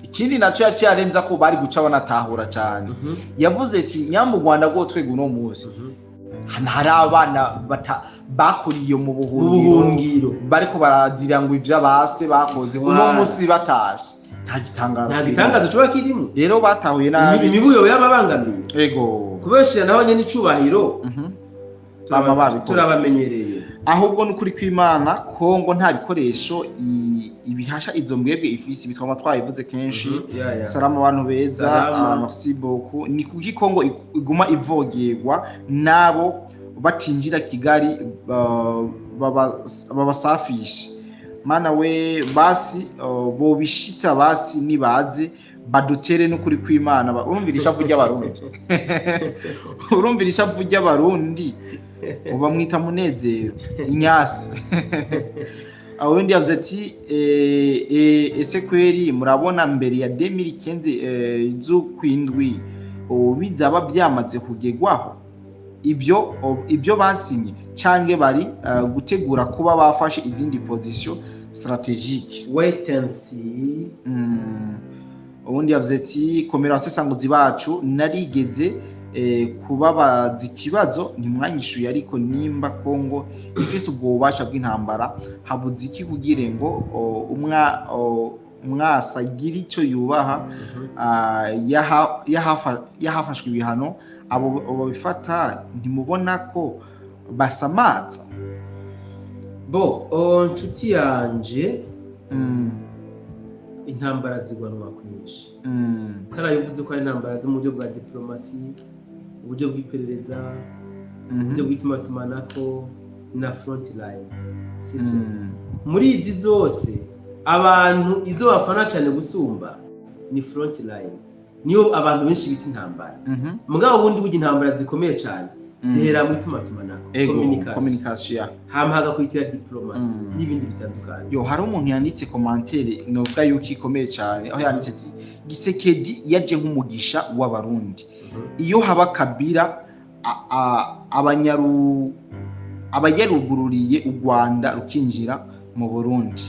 ikindi naco yaciye arenza ko bari guca banatahura cyane yavuze ati nyambu Rwanda rwo twego no muzi hari abana bakuriye mu buhungiro bariko barazira ngo ivyo base bakoze uno musi batashe nta gitangazo cyo bakirimo rero batahuye nabi imibuyo y'ababangamiye ego kubeshya naho nyene icubahiro turabamenyereye ahubwo n'ukuri kw'Imana Kongo nta bikoresho ibihasha izo mbwebwe ifisi bitwa twayivuze kenshi salama abantu beza merci beaucoup ni kuki Kongo iguma ivogerwa nabo batinjira Kigali babasafisha mana we basi bobishitsa basi nibaze badutere n'ukuri kw'Imana urumvira ishavu ry'abarundi urumvira ishavu ry'abarundi ubamwita Munezero Inyasi awundi yavuze ati ese kweri murabona mbere ya 2015 z'ukwindwi bizaba byamaze kugegwaho ibyo basinye canke bari gutegura kuba bafashe izindi position strategique wait and see ubundi yavuze ati komera abasesanguzi bacu narigeze kubabaza ikibazo ntimwanyishuye ariko nimba Kongo ifise ubwo bubasha bw'intambara habuze iki kugira ngo umwasagira icyo yubaha yahafashwe ibihano abo bifata ntimubona ko basamaza nshuti yanje intambara zigwanwa kwinshi karayivuze ko ari intambara zo mu buryo bwa diplomasi uburyo bw'iperereza uburyo bw'itumatumanako na front line muri izi zose abantu izo bafana cyane gusumba ni front line niyo abantu benshi bita intambara mugabo ubundi burya intambara zikomeye cyane zihera mu itumatumanako communication hama hagakurikira diplomasi n'ibindi bitandukanye hari umuntu yanditse commentaire novuga yuko ikomeye cyane aho yanditse ati Gisekedi yaje nk'umugisha w'abarundi iyo haba Kabila abayarugururiye u Rwanda rukinjira mu Burundi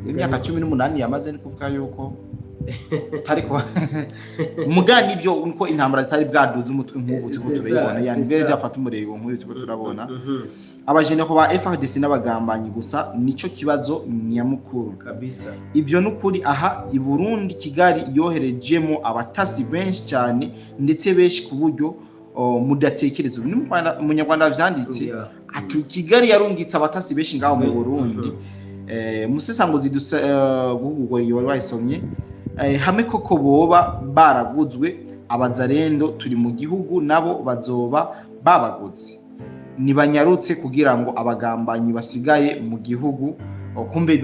imyaka 18 yamaze ni kuvuga yuko tari ko mugani byo uko intambara zitari bwaduze umutwe nk'ubu turabibona yani mbere byafata umurego nk'uyu turabona abajene ko ba FARDC n'abagambanyi gusa nico kibazo nyamukuru kabisa ibyo n'ukuri aha i Burundi Kigali yoherejemo abatasi benshi cyane ndetse benshi ku buryo mudatekereza umunyarwanda vyanditse atu Kigali yarungitse abatasi benshi ngaho mu Burundi musesanguzi guhugurwa yari wayisomye hame koko boba baraguzwe abazarendo turi mu gihugu nabo bazoba babaguze nibanyarutse kugira ngo abagambanyi basigaye mu gihugu kumbe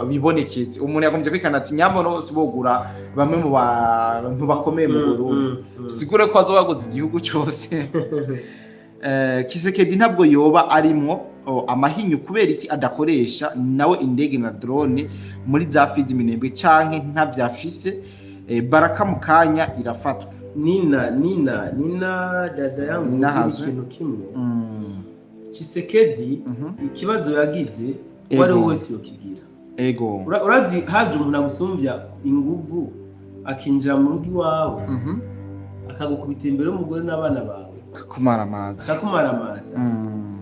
biboneketse umuntu yakomeje kwikana ati nyambo bose bogura bamwe mu bantu bakomeye mu Burundi sigure ko azobaguze igihugu cyose Kisekedi ntabwo yoba arimo amahinyu kubera iki adakoresha nawe indege na drone muri za fizi minembwe canke ntavyafise baraka mukanya irafatwa nina dada yangu ikintu kimwe Kisekedi ikibazo yagize wari wese yokigira ego urazi haje umuntu agusumbya inguvu akinjira mu rugo iwawe akagukubita imbere y'umugore n'abana bawe kumara amazi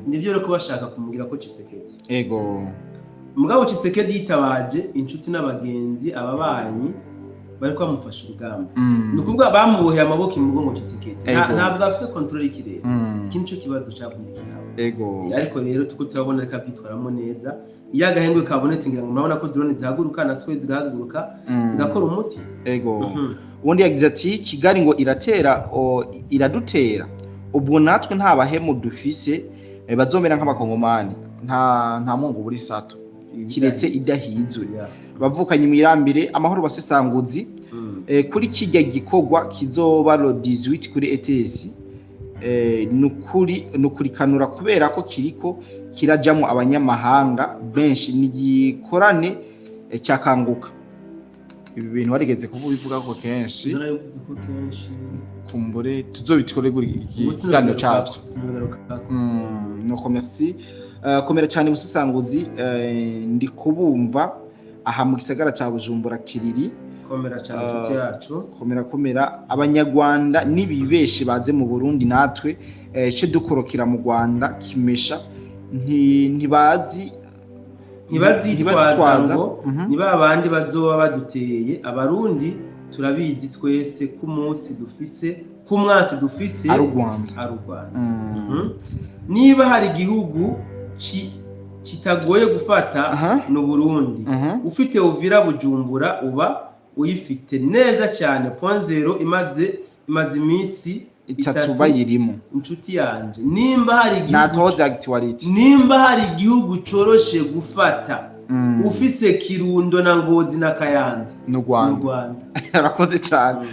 nivyo rero ko bashaka kumugira ko Kisekedi ego mugabo Kisekedi yitabaje inshuti n'abagenzi ababanyi bari kwamufasha urugamba nukuvuga bamuboheye amaboko imugongo Kisekedi ntabwo afise control y'ikirere kinco kibazo cyaboneka ego ariko rero tuko turabona reka bitwaramo neza iyo agahengwe kabonetse ngira ngo murabona ko drone zihaguruka na Suez zigahaguruka zigakora umuti ego ubundi yagize ati Kigali ngo iradutera ubwo natwe nta bahemu dufise bazomera nk'abakongomani nta mungu buri sato kiretse idahizwe bavukanye mwirambire amahoro basesanguzi kuri kijya gikogwa kizoba lo 18 kuri ETS nukurikanura kubera ko kiriko kirajamwo abanyamahanga benshi n'igikorane cyakanguka. Ibi bintu barigeze kubivuga ko kenshi kumbure tuzobitore ikiganiro cyavyo. Nuko merci. Komera cyane Musesanguzi, ndi kubumva aha mu gisagara ca Bujumbura kiriri. Komera cyane inshuti yacu. Komera abanyarwanda nibibeshe baze mu Burundi natwe ce dukorokera mu Rwanda kimesha ntibazitwaza ngo niba abandi bazoba baduteye. Abarundi turabizi twese ku munsi dufise ku mwasi dufise ari Rwanda. Niba hari igihugu kitagoye gufata no Burundi, ufite Uvira Bujumbura uba uyifite neza cyane. Point zero imaze iminsi 3 bayirimo. Inshuti yanje, nimba hari igihugu coroshe gufata ufise Kirundo na Ngozi na Kayanza no Rwanda. Arakoze cyane.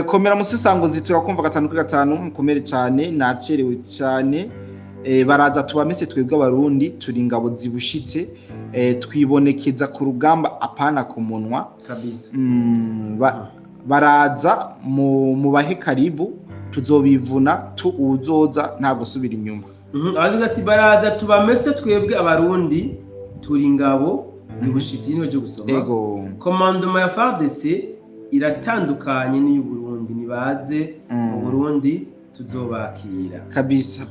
Komera Musesanguzi, turakumva 5 mukomere cyane, nacerewe cyane. Baraza tubamese twebwe abarundi turi ingabo zibushitse, twibonekeza ku rugamba apana ku munwa kabisa. Baraza mu bahe karibu, tuzobivuna uzoza nta gusubira inyuma. Abagize ati baraza tubamese twebwe abarundi turi ingabo zibushitse. Niho cyo gusoma commandement ya FARDC iratandukanye n'iy'u Burundi. Nibaze mu Burundi tuzobakira kabisa.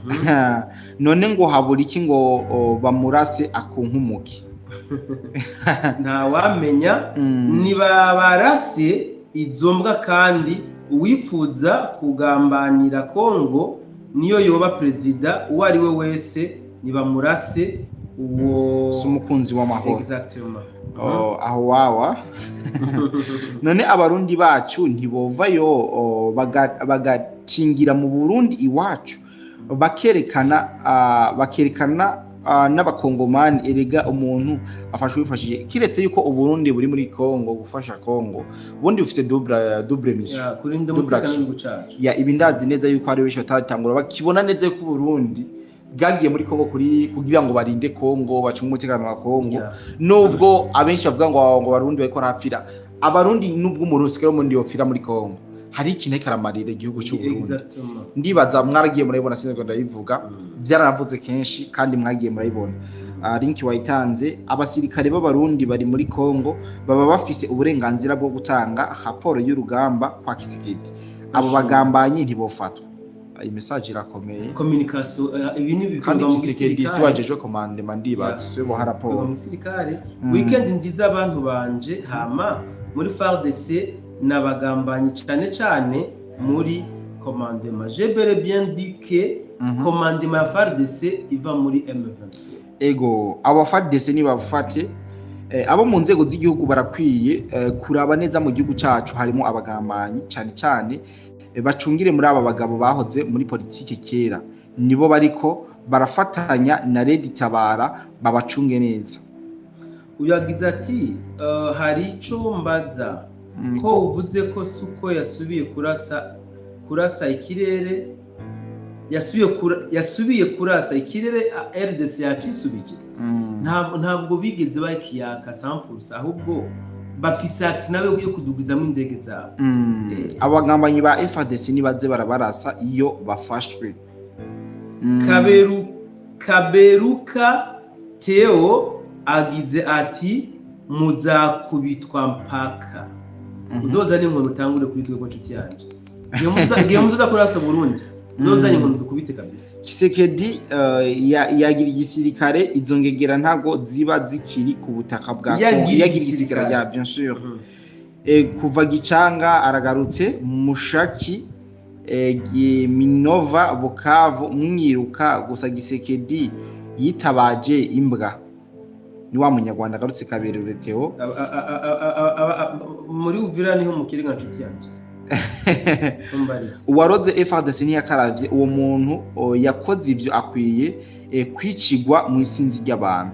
None ngo habura iki ngo bamurase akunkumuki? Nta wamenya nibabarase izo mbwa, kandi uwifuza kugambanira Kongo niyo yoba perezida uwo ari we wese nibamurase uwo sumukunzi w'amahoro. Exactement. Aho wawa. None abarundi bacu ntibovayo bagacingira mu Burundi iwacu bakerekana n'abakongomani erega umuntu afashwe bifashije, kiretse yuko Uburundi buri muri Kongo gufasha Kongo, ubundi bufise double mission kurinda umutekano w'ucacu. Ibi ndazi neza yuko ari benshi batatangura bakibona neza yuko Burundi bwagiye muri Kongo kugira ngo barinde Kongo, bacunge umutekano wa Kongo. Nubwo abenshi bavuga ngo Barundi bariko rapfira, abarundi nubwo umurusikero mu ndi yofira muri Kongo, hari ikintu karamarira igihugu cy'u Burundi. Ndibaza mwaragiye murayibona, sinzi ndayivuga, byaranavuze kenshi kandi mwagiye murayibona. Linki wayitanze. Abasirikare b'abarundi bari muri Kongo baba bafise uburenganzira bwo gutanga raporo y'urugamba kwa Kisekedi. Abo bagambanyi ntibofatwa. Iyi message irakomeye. Communication ibintu bikorwa mu Kisekedi siwajejwe commandement ndibaza siwe bo raporo mu gisirikare. Weekend nziza abantu banje. Hama muri FARDC n'abagambanyi cyane muri commandement. J'ai bien dit que commandement ya FARDC iva muri M23. Abo FARDC ni bafate abo mu nzego z'igihugu barakwiye kuraba neza mu gihugu cyacu harimo abagambanyi cyane bacungire muri aba bagabo bahoze muri politiki kera, nibo bariko barafatanya na Red Tabara babacunge neza. Uyagize ati hari ico mbaza ko uvuze ko suko yasubiye kurasa ikirere, yasubiye kurasa ikirere RDC yacisubije. Ntabwo bigeze bakiyaka 100%, ahubwo bafise aksi nawe yo kudugizamo indege zabo. Abagambanyi ba FARDC nibaze barabarasa iyo bafashwe. Kaberuka Theo agize ati muzakubitwa mpaka. Uzoza n'inkoni utangure kuri twebwe nshuti yanje. Ngiye muzoza kurasa Burundi. Nozanye inkoni dukubite kabisa. Kisekedi yagira igisirikare, izo ngegera ntago ziba zikiri ku butaka bwa Kongo. Yagira igisirikare ya bien sûr. Kuva Gicanga aragarutse Mushaki, Minova, Bukavu mwiruka gusa Gisekedi yitabaje imbwa. Ni wa munyarwanda agarutse Kaberure Theo. Muri Uvira niho mukiri nka nshuti yanje. Uwaroze FARDC ntiyakaravye uwo muntu yakoze ivyo akwiye kwicigwa mu isinzi ry'abantu.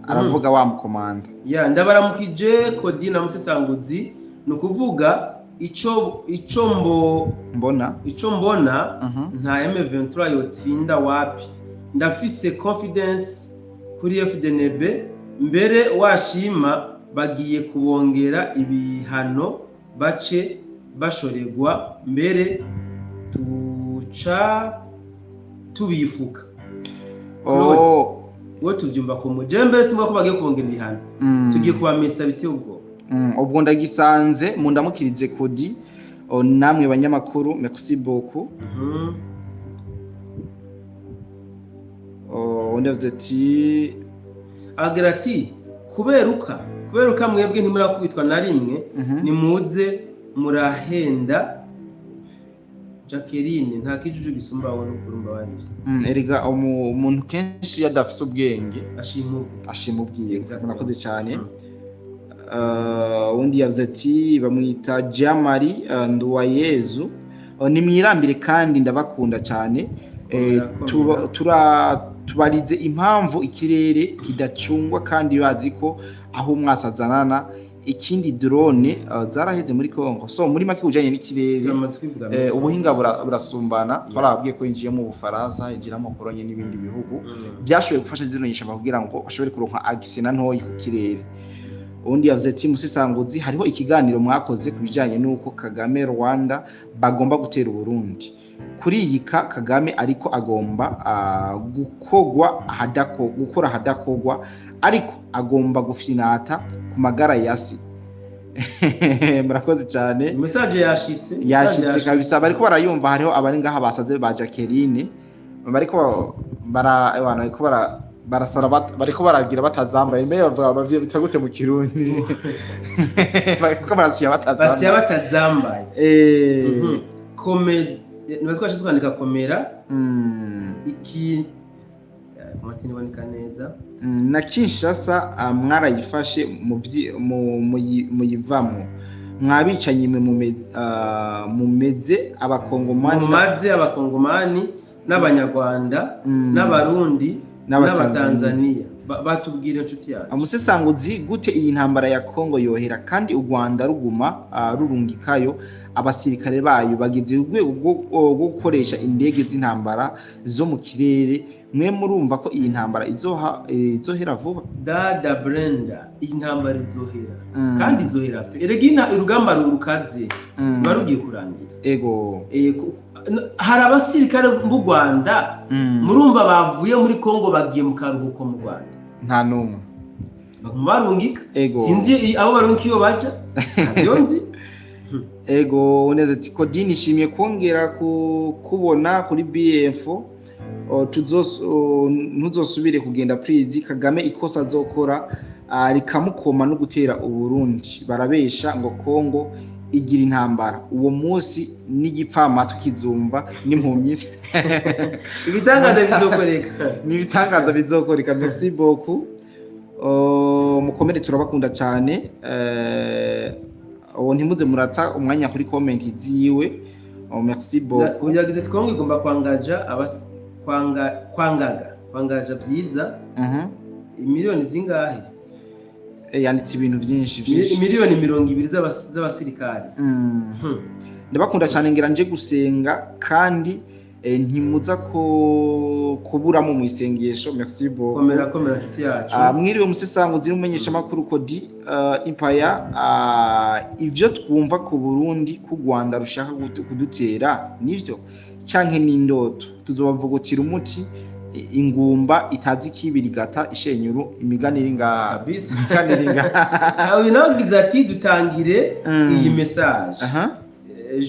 Aravuga wa mukomanda. Ndabaramukije Kodi na Musesanguzi, nukuvuga ico mbona nta M23 yotsinda wapi. Ndafise confidence kuri FDNB, mbere washima bagiye kubongera ibihano bace bashoregwa, mbere tuca tubifuka. Wo tuvyumva ko mujembe simba ko bagiye kubongera ibihano, tugiye kubamesa biteye ubwo. Ubwo ndagisanze mu ndamukirize Kodi, namwe banyamakuru, merci beaucoup. Ndavuze ati agerati kuberuka mwebwe ntimurakubitwa na rimwe, nimuze murahenda Jacqueline nta kijuju gisumba wowe n'ukurumba warije. Erega umuntu kenshi yadafise ubwenge ashima ubwiye. Murakoze cyane. Undi yavuze ati bamwita Jamari Nduwayezu, nimwirambire kandi ndabakunda cyane. Tubarize impamvu ikirere kidacungwa kandi bazi ko aho mwasazanana ikindi drone zaraheze muri Kongo. So muri make ujanye n'ikirere ubuhinga burasumbana. Twarababwiye ko yinjiye mu Bufaransa, yinjira mu Polonye n'ibindi bihugu byashoboye gufasha zino nyishamba kugira ngo bashobore kuronka access na ntoyi ku kirere. Undi yavuze ati Musisanguzi, hariho ikiganiro mwakoze kubijanye nuko Kagame Rwanda bagomba gutera Burundi. Kuri iyi Kagame ariko agomba gukora hadakogwa, ariko agomba gufinata ku magara yasi. Murakoze cyane. Message yashitse kabisa. Bariko barayumva, hariho abari ngaha basaze ba Jacqueline bariko barasara bariko baragira batazambaye, mbe bavuga bitagute mu Kirundi. Bariko barasiya batazambaye. Nibaziko ashitse kwandika komera iki matini banika neza na Kinshasa. Mwarayifashe muyivamo, mwabicanye mumeze abakongomani n'abanyarwanda n'abarundi n'abatanzania. Batubwire inshuti yacu Musisanguzi, gute iyi ntambara ya Kongo yohera kandi u Rwanda ruguma rurungikayo abasirikare bayo bagize urwego rwo gukoresha indege z'intambara zo mu kirere? Mwe murumva ko iyi ntambara izohera vuba? Dada Brenda, iyi ntambara izohera kandi izohera pe. Erega urugamba rukaze barugiye kurangira. Ego hari abasirikare b'u Rwanda murumva bavuye muri Kongo bagiye mu karuhuko mu Rwanda? Nta numwe barungika. Sinzi abo barungika iyo baja nzi. Ego uneze ati Kodi, nishimiye kongera kubona kuri BF. Ntuzosubire kugenda please. Kagame ikosa azokora rikamukoma no gutera Uburundi. Barabesha ngo Kongo igira intambara, uwo munsi n'igipfamatwi kizumva n'impumyi. Ibitangaza bizokoreka. Merci beaucoup. Mukomere, turabakunda cyane. Ntimuze murata umwanya kuri comment ziwe. Merci beaucoup. Uyagize Kongo igomba kwangaja byiza. Miliyoni zingahe? Yanditse ibintu byinshi. Miliyoni 20 z'abasirikari. Ndabakunda cyane, ngira nje gusenga kandi ntimuza kuburamo mu isengesho. Merci beaucoup. Komera nshuti yacu. Mwiriwe Musisanguzi n'umumenyesha makuru Kodi Empire. Ivyo twumva ku Burundi ku Rwanda rushaka kudutera nivyo canke n'indoto? Tuzobavugutira umuti ingumba itazi kibirigata ishenyuru imiganiri ngaha kabisa. Aho nagize ati dutangire iyi message.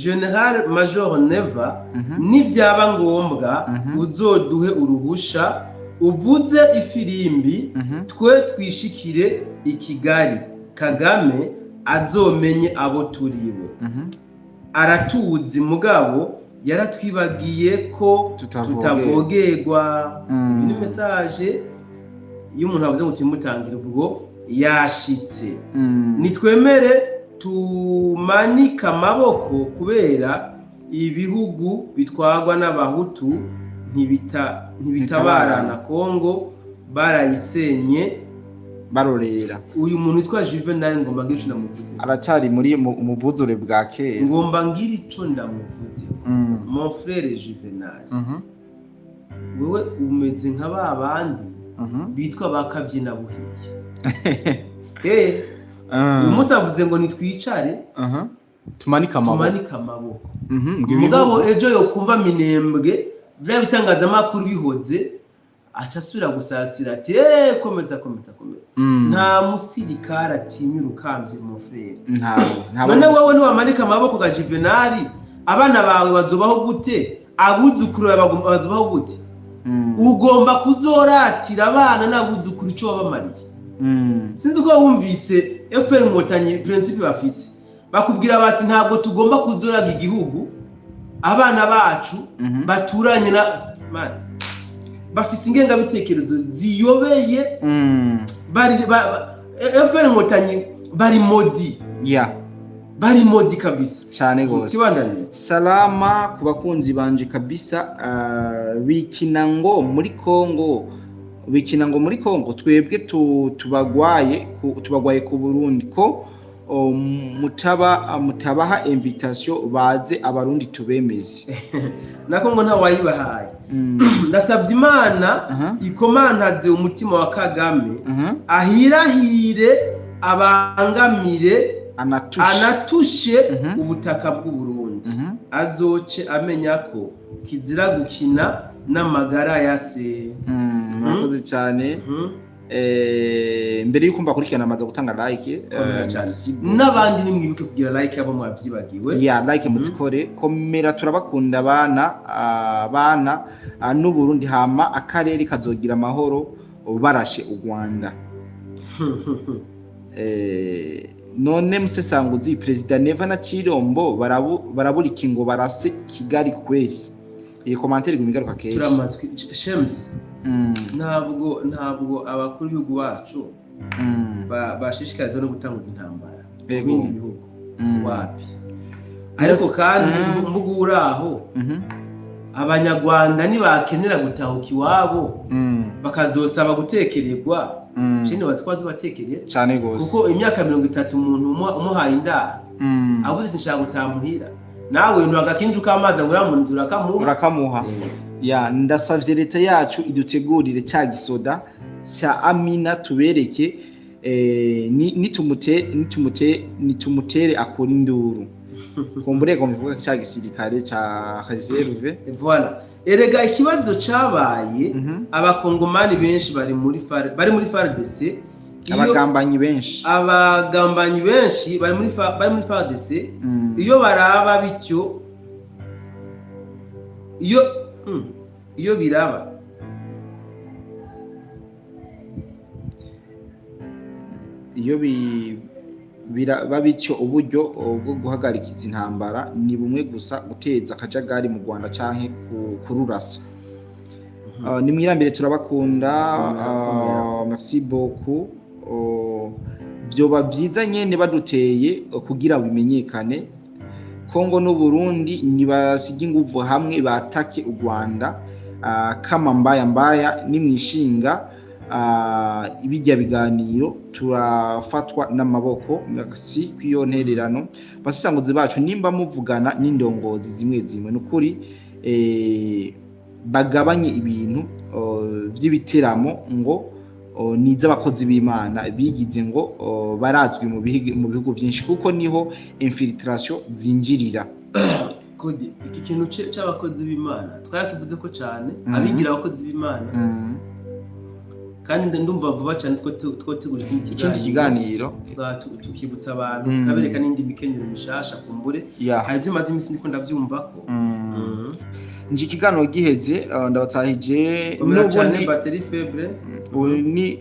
General Major Neva, nivyaba ngombwa uzoduhe uruhusha uvuze ifirimbi twe twishikire i Kigali. Kagame azomenye abo turibo. Aratuzi mugabo yaratwibagiye ko tutavogerwa. Ni message y'umuntu avuze ngo timutangire ubwo yashitse. Nitwemere tumanika amaboko kubera ibihugu bitwagwa n'abahutu ntibitabarana. Kongo barayisenye barorera. Uyu muntu witwa Juvenal ngomba ngira ico ndamuvuze. Aracari muri mu buzure bwa kera. Ngomba ngira ico ndamuvuze. Mon frère Juvenal. Wewe umeze nka babandi bitwa bakabyina buhiye. Uyu munsi avuze ngo nitwicare tumanika amaboko. Mugabo ejo yo kumva Minembwe bya bitangazamakuru bihoze aca asubira gusasira ati komeza. Nta musirikare atinya urukambye mu frere. None wowe niwamanika amaboko ga Juvenal, abana bawe bazobaho gute? Abuzukuru bazobaho gute? Ugomba kuzoratira abana n'abuzukuru ico babamariye. Sinzi uko wumvise FPR Inkotanyi principe bafise. Bakubwira bati ntabwo tugomba kuzoraga igihugu abana bacu baturanye na bafise ingenga bitekerezo ziyobeye bari FPR Inkotanyi bari modi bari modi kabisa cyane gose. Salama ku bakunzi banje kabisa. Bikina ngo muri Kongo twebwe tubagwaye ku Burundi ko mutabaha invitation baze abarundi tubemeze. Nako ngo nta wayibahaye. Ndasabye Imana ikomantaze umutima wa Kagame ahirahire abangamire anatushe ubutaka bw'u Burundi. Azoce amenya ko kizira gukina n'amagara ya se. Murakoze cyane. Mbere yuko mbakurikirana amaze gutanga like n'abandi nimwibuke kugira like abo mwavyibagiwe. Like muzikore, komera, turabakunda abana n'u Burundi, hama akarere kazogira amahoro barashe u Rwanda. None musesanguzi President Neva na Chirombo baraburiki ngo barase Kigali kweli. Iyi commentaire gumigaruka kenshi. Turamazwe Shems. Ntabwo abakuru b'ibihugu bacu bashishikarizwa no gutanguza intambara mu bindi bihugu wapi. Ariko kandi mbugu uraho Abanyarwanda nibakenera gutahuka iwabo bakazosaba gutekererwa. Cene batwaza batekereye cyane gose kuko imyaka 30 umuntu umuhaye indara abuze ati nshaka gutamuhira nawe ntwagakinju kamaza ngo yamunzi urakamuha. Ndasavye leta yacu idutegurire cya gisoda cya Amina tubereke nitumutere akora induru. Kumbure ko mvuga cya gisirikare cya reserve. Voilà. Erega ikibazo cabaye abakongomani benshi bari muri FARDC. Abagambanyi benshi bari muri FARDC. Iyo baraba bityo iyo biraba bityo uburyo bwo guhagarikiza intambara ni bumwe gusa, guteza akajagari mu Rwanda canke kururasa. Ni mwirambere turabakunda. Merci beaucoup. Vyoba vyiza nyene baduteye kugira bimenyekane. Kongo n'u Burundi nibasige inguvu hamwe batake u Rwanda kama mbaya ni mwishinga ibijya biganiro turafatwa n'amaboko. Merci kwiyo ntererano basisanguze bacu nimba muvugana n'indongozi zimwe n'ukuri bagabanye ibintu vy'ibiteramo ngo niza abakozi b'Imana bigize ngo barazwi mu bihugu byinshi kuko niho infiltration zinjirira. Kodi iki kintu cy'abakozi b'Imana twarakivuze ko cyane abigira abakozi b'Imana kandi ndumva vuba cyane twotegura ikindi kiganiro tukibutsa abantu tukabereka n'indi mikenyero mishasha kumbure hari byo maze imisi ndiko ndavyumva ko nje kiganiro giheze ndabatsahije n'ubundi batterie faible ni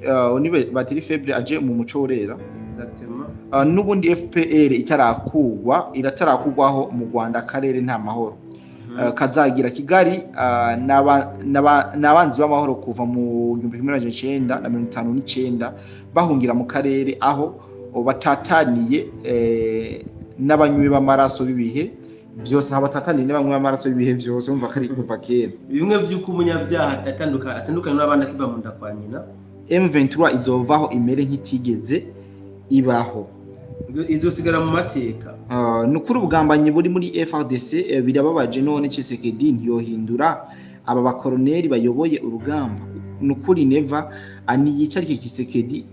batterie faible aje mu muco urera exactement. N'ubundi FPR iratarakugwaho mu Rwanda akarere nta mahoro kazagira Kigali n'abanzi b'amahoro kuva mu 1959 bahungira mu karere aho batataniye n'abanywi b'amaraso bibihe byose ntabatataniye n'abanywi b'amaraso bibihe byose umva kari kuva kera bimwe by'uko umunyabyaha atandukanye n'abandi akiva mu nda kwa nyina M23 izovaho imere nk'itigeze ibaho, izosigara mu mateka. Nukuri ubugambanyi buri muri FARDC birababaje, none Tshisekedi ntiyohindura aba bakoroneri bayoboye urugamba. Nukuri neva aniyicarike Tshisekedi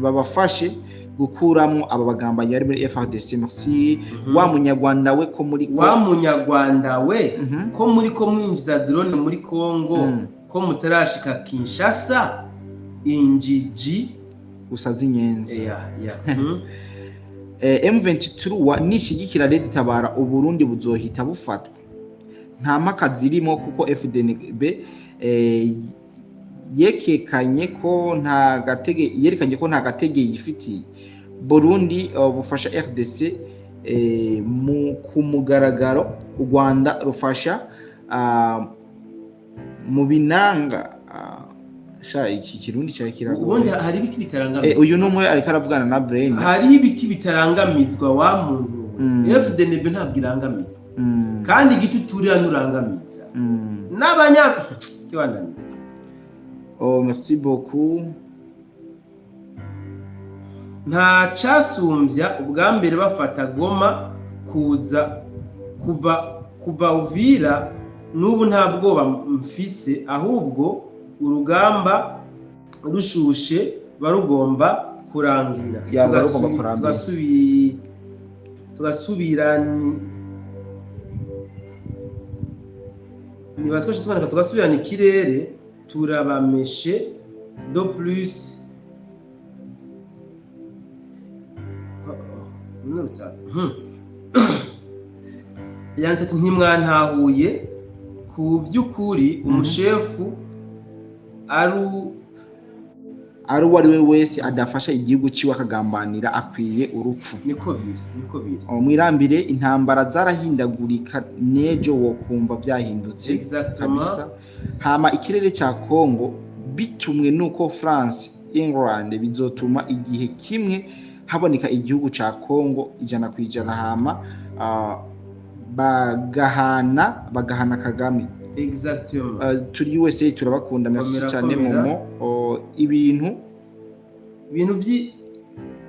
babafashe gukuramo aba bagambanyi bari muri FARDC. Merci. Wa munyarwanda we ko muri ko muri ko mwinjiza drone muri Kongo, ko mutarashika Kinshasa, injiji usaza inyenzi. M23 nishigikira Red Tabara, Uburundi buzohita bufatwa. Nta mpaka zirimo kuko FDNB yerekanye ko nta gatege yifitiye. Burundi bufasha RDC ku mugaragaro, u Rwanda rufasha mu binanga. Iki kirundi cya kirago ubundi hari ibiti bitarangamizwa. Uyu numwe ariko aravugana na Brain. Hari ibiti bitarangamizwa wa muntu. FDNB ntabwo irangamizwa. Kandi igiti turira nurangamiza. N'abanya kibandanyiza. Merci beaucoup. Nta casumbya ubwa mbere bafata Goma kuva Uvira, n'ubu nta bwoba mfise, ahubwo urugamba rushushe barugomba kurangira. Tugasubirana ikirere, turabameshe do plus yanditse ati ntimwantahuye ku by'ukuri umushefu ari uwari we wese adafasha igihugu ciwe akagambanira akwiye urupfu. Niko biri. Mwirambire intambara zarahindagurika, nejo wo kumva byahindutse kabisa. Hama ikirere cya Kongo bitumwe nuko France, England bizotuma igihe kimwe haboneka igihugu cya Kongo 100%. Hama bagahana Kagame. Turi USA turabakunda, merci cyane Momo. Ibintu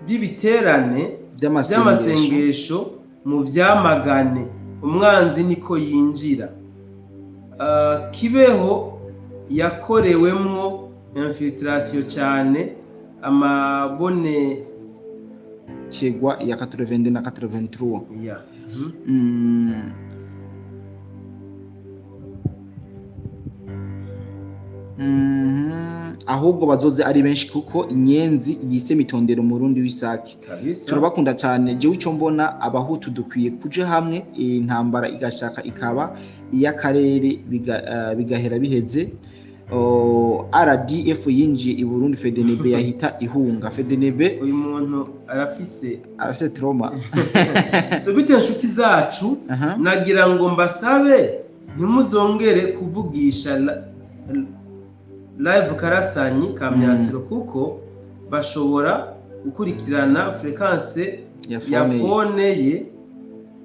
by'ibiterane by'amasengesho mu byamagane, umwanzi niko yinjira. Kibeho yakorewemwo infiltration cyane, amabone kigwa ya 82 na 83. Ahubwo bazoze ari benshi kuko inyenzi yise mitondero mu Burundi w'isake. Turabakunda cyane. Jewe icyo mbona abahutu dukwiye kuje hamwe, intambara igashaka ikaba iyakarere bigahera biheze. RDF yinjiye i Burundi, FDNB yahita ihunga. FDNB uyu muntu arafise trauma. So bite inshuti zacu, nagira ngo mbasabe ntimuzongere kuvugisha live Karasanyi Kamyasiro, kuko bashobora gukurikirana frequency ya phone ye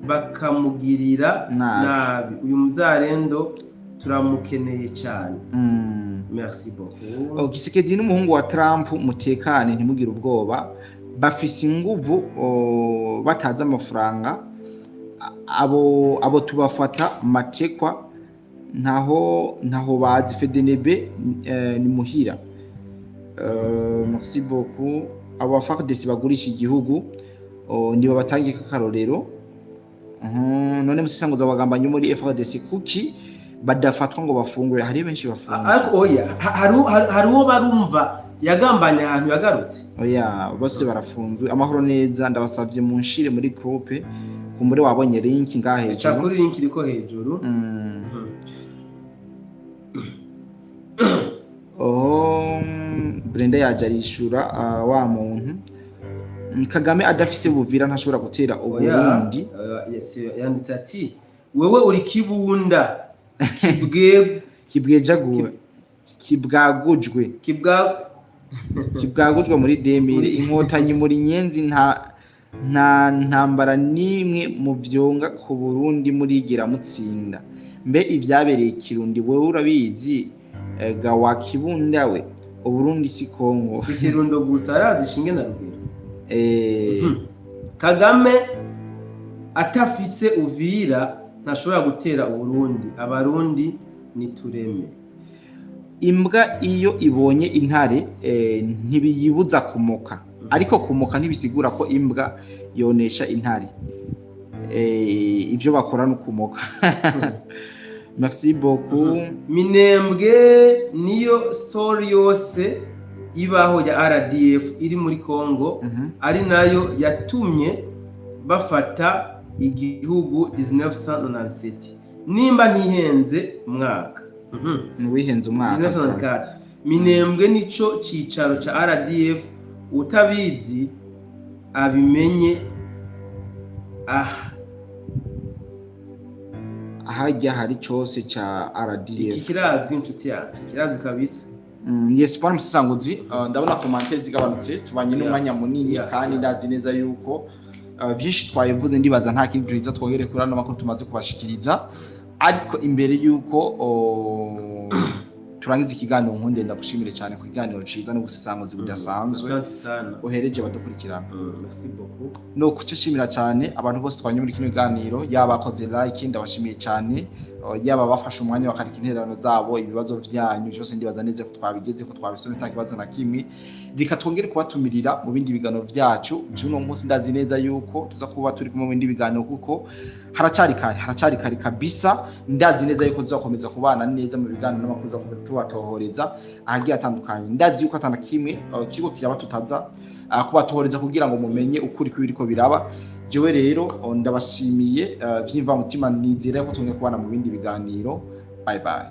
bakamugirira nabi. Uyu muzarendo turamukeneye cyane. Merci beaucoup. Tshisekedi n'umuhungu wa Trump mutekane, ntimugire ubwoba, bafise inguvu, bataza amafaranga. Abo tubafata matekwa, ntaho bazi. FDNB ni muhira. Merci beaucoup. Abo FARDC bagurisha igihugu nibo batangika karorero. None musisango zabagambanyi muri FARDC kuki badafatwa ngo bafungwe? Hari benshi bafungwe. Ariko oya, hari uwo barumva yagambanya ahantu yagarutse. Oya, bose barafunzwe. Amahoro neza, ndabasavye munshire muri groupe kumbure wabonye link ngahe hejuru. Chakuri link iriko hejuru. Brenda yaje arishura wa muntu. Kagame adafise Buvira ntashobora gutera Uburundi. Yes, yanditse ati wewe uri kibunda kibwagujwe muri demire. Inkotanyi muri nyenzi nta ntambara nimwe mu byonga ku Burundi murigira mutsinda. Mbe ibyabereye Kirundi wewe urabizi ga wa kibunda we? Uburundi si Kongo. Si Kirundo gusa arazi Shinge na Rugero. Kagame atafise Uvira ntashobora gutera Uburundi. Abarundi ni tureme. Imbwa iyo ibonye intare ntibiyibuza kumoka, ariko kumoka ntibisigura ko imbwa yonesha intare. Ivyo bakora no kumoka. Merci beaucoup. Minembwe niyo story yose ibaho ya RDF iri muri Congo, ari nayo yatumye bafata igihugu 1997. Nimba ntihenze mwaka. Wihenze umwaka. 1994. Minembwe nico cicaro ca RDF, utabizi abimenye. Ahajya hari cyose ca RDF. Iki kirazwi inshuti yacu, kirazwi kabisa. Yes, bwana Musanguzi, ndabona commentaire zigabanutse tubanye n'umwanya munini kandi ndazi neza yuko byinshi twayivuze, ndibaza nta kindi duhiza twogere kuri ano makuru tumaze kubashikiriza, ariko imbere yuko turangiza ikiganiro nkunde ndagushimire cyane ku kiganiro ciza no gusisanguza bidasanzwe uhereje badukurikirana. Merci beaucoup. No kucishimira cyane abantu bose twanye muri kino kiganiro, yaba akoze like ndabashimiye cyane, yaba bafashe umwanya bakarika intererano zabo, ibibazo vyanyu byose ndibaza neza ko twabigeze, ko twabisomye nta kibazo na kimwe. Reka twongere kubatumirira mu bindi biganiro vyacu. Juno munsi ndazi neza yuko tuza kuba turi kumwe mu bindi biganiro, kuko haracari kare kabisa. Ndazi neza yuko tuzakomeza kubana neza mu biganiro n'amakuru zakomeza tubatohoreza ahagiye atandukanye. Ndazi yuko atana kimwe kigo kiraba tutaza kubatohoreza kugira ngo mumenye ukuri kw'ibiriko biraba. Jewe rero ndabashimiye vyimva mutima, nizera ko twongeye kubana mu bindi biganiro. Bye bye.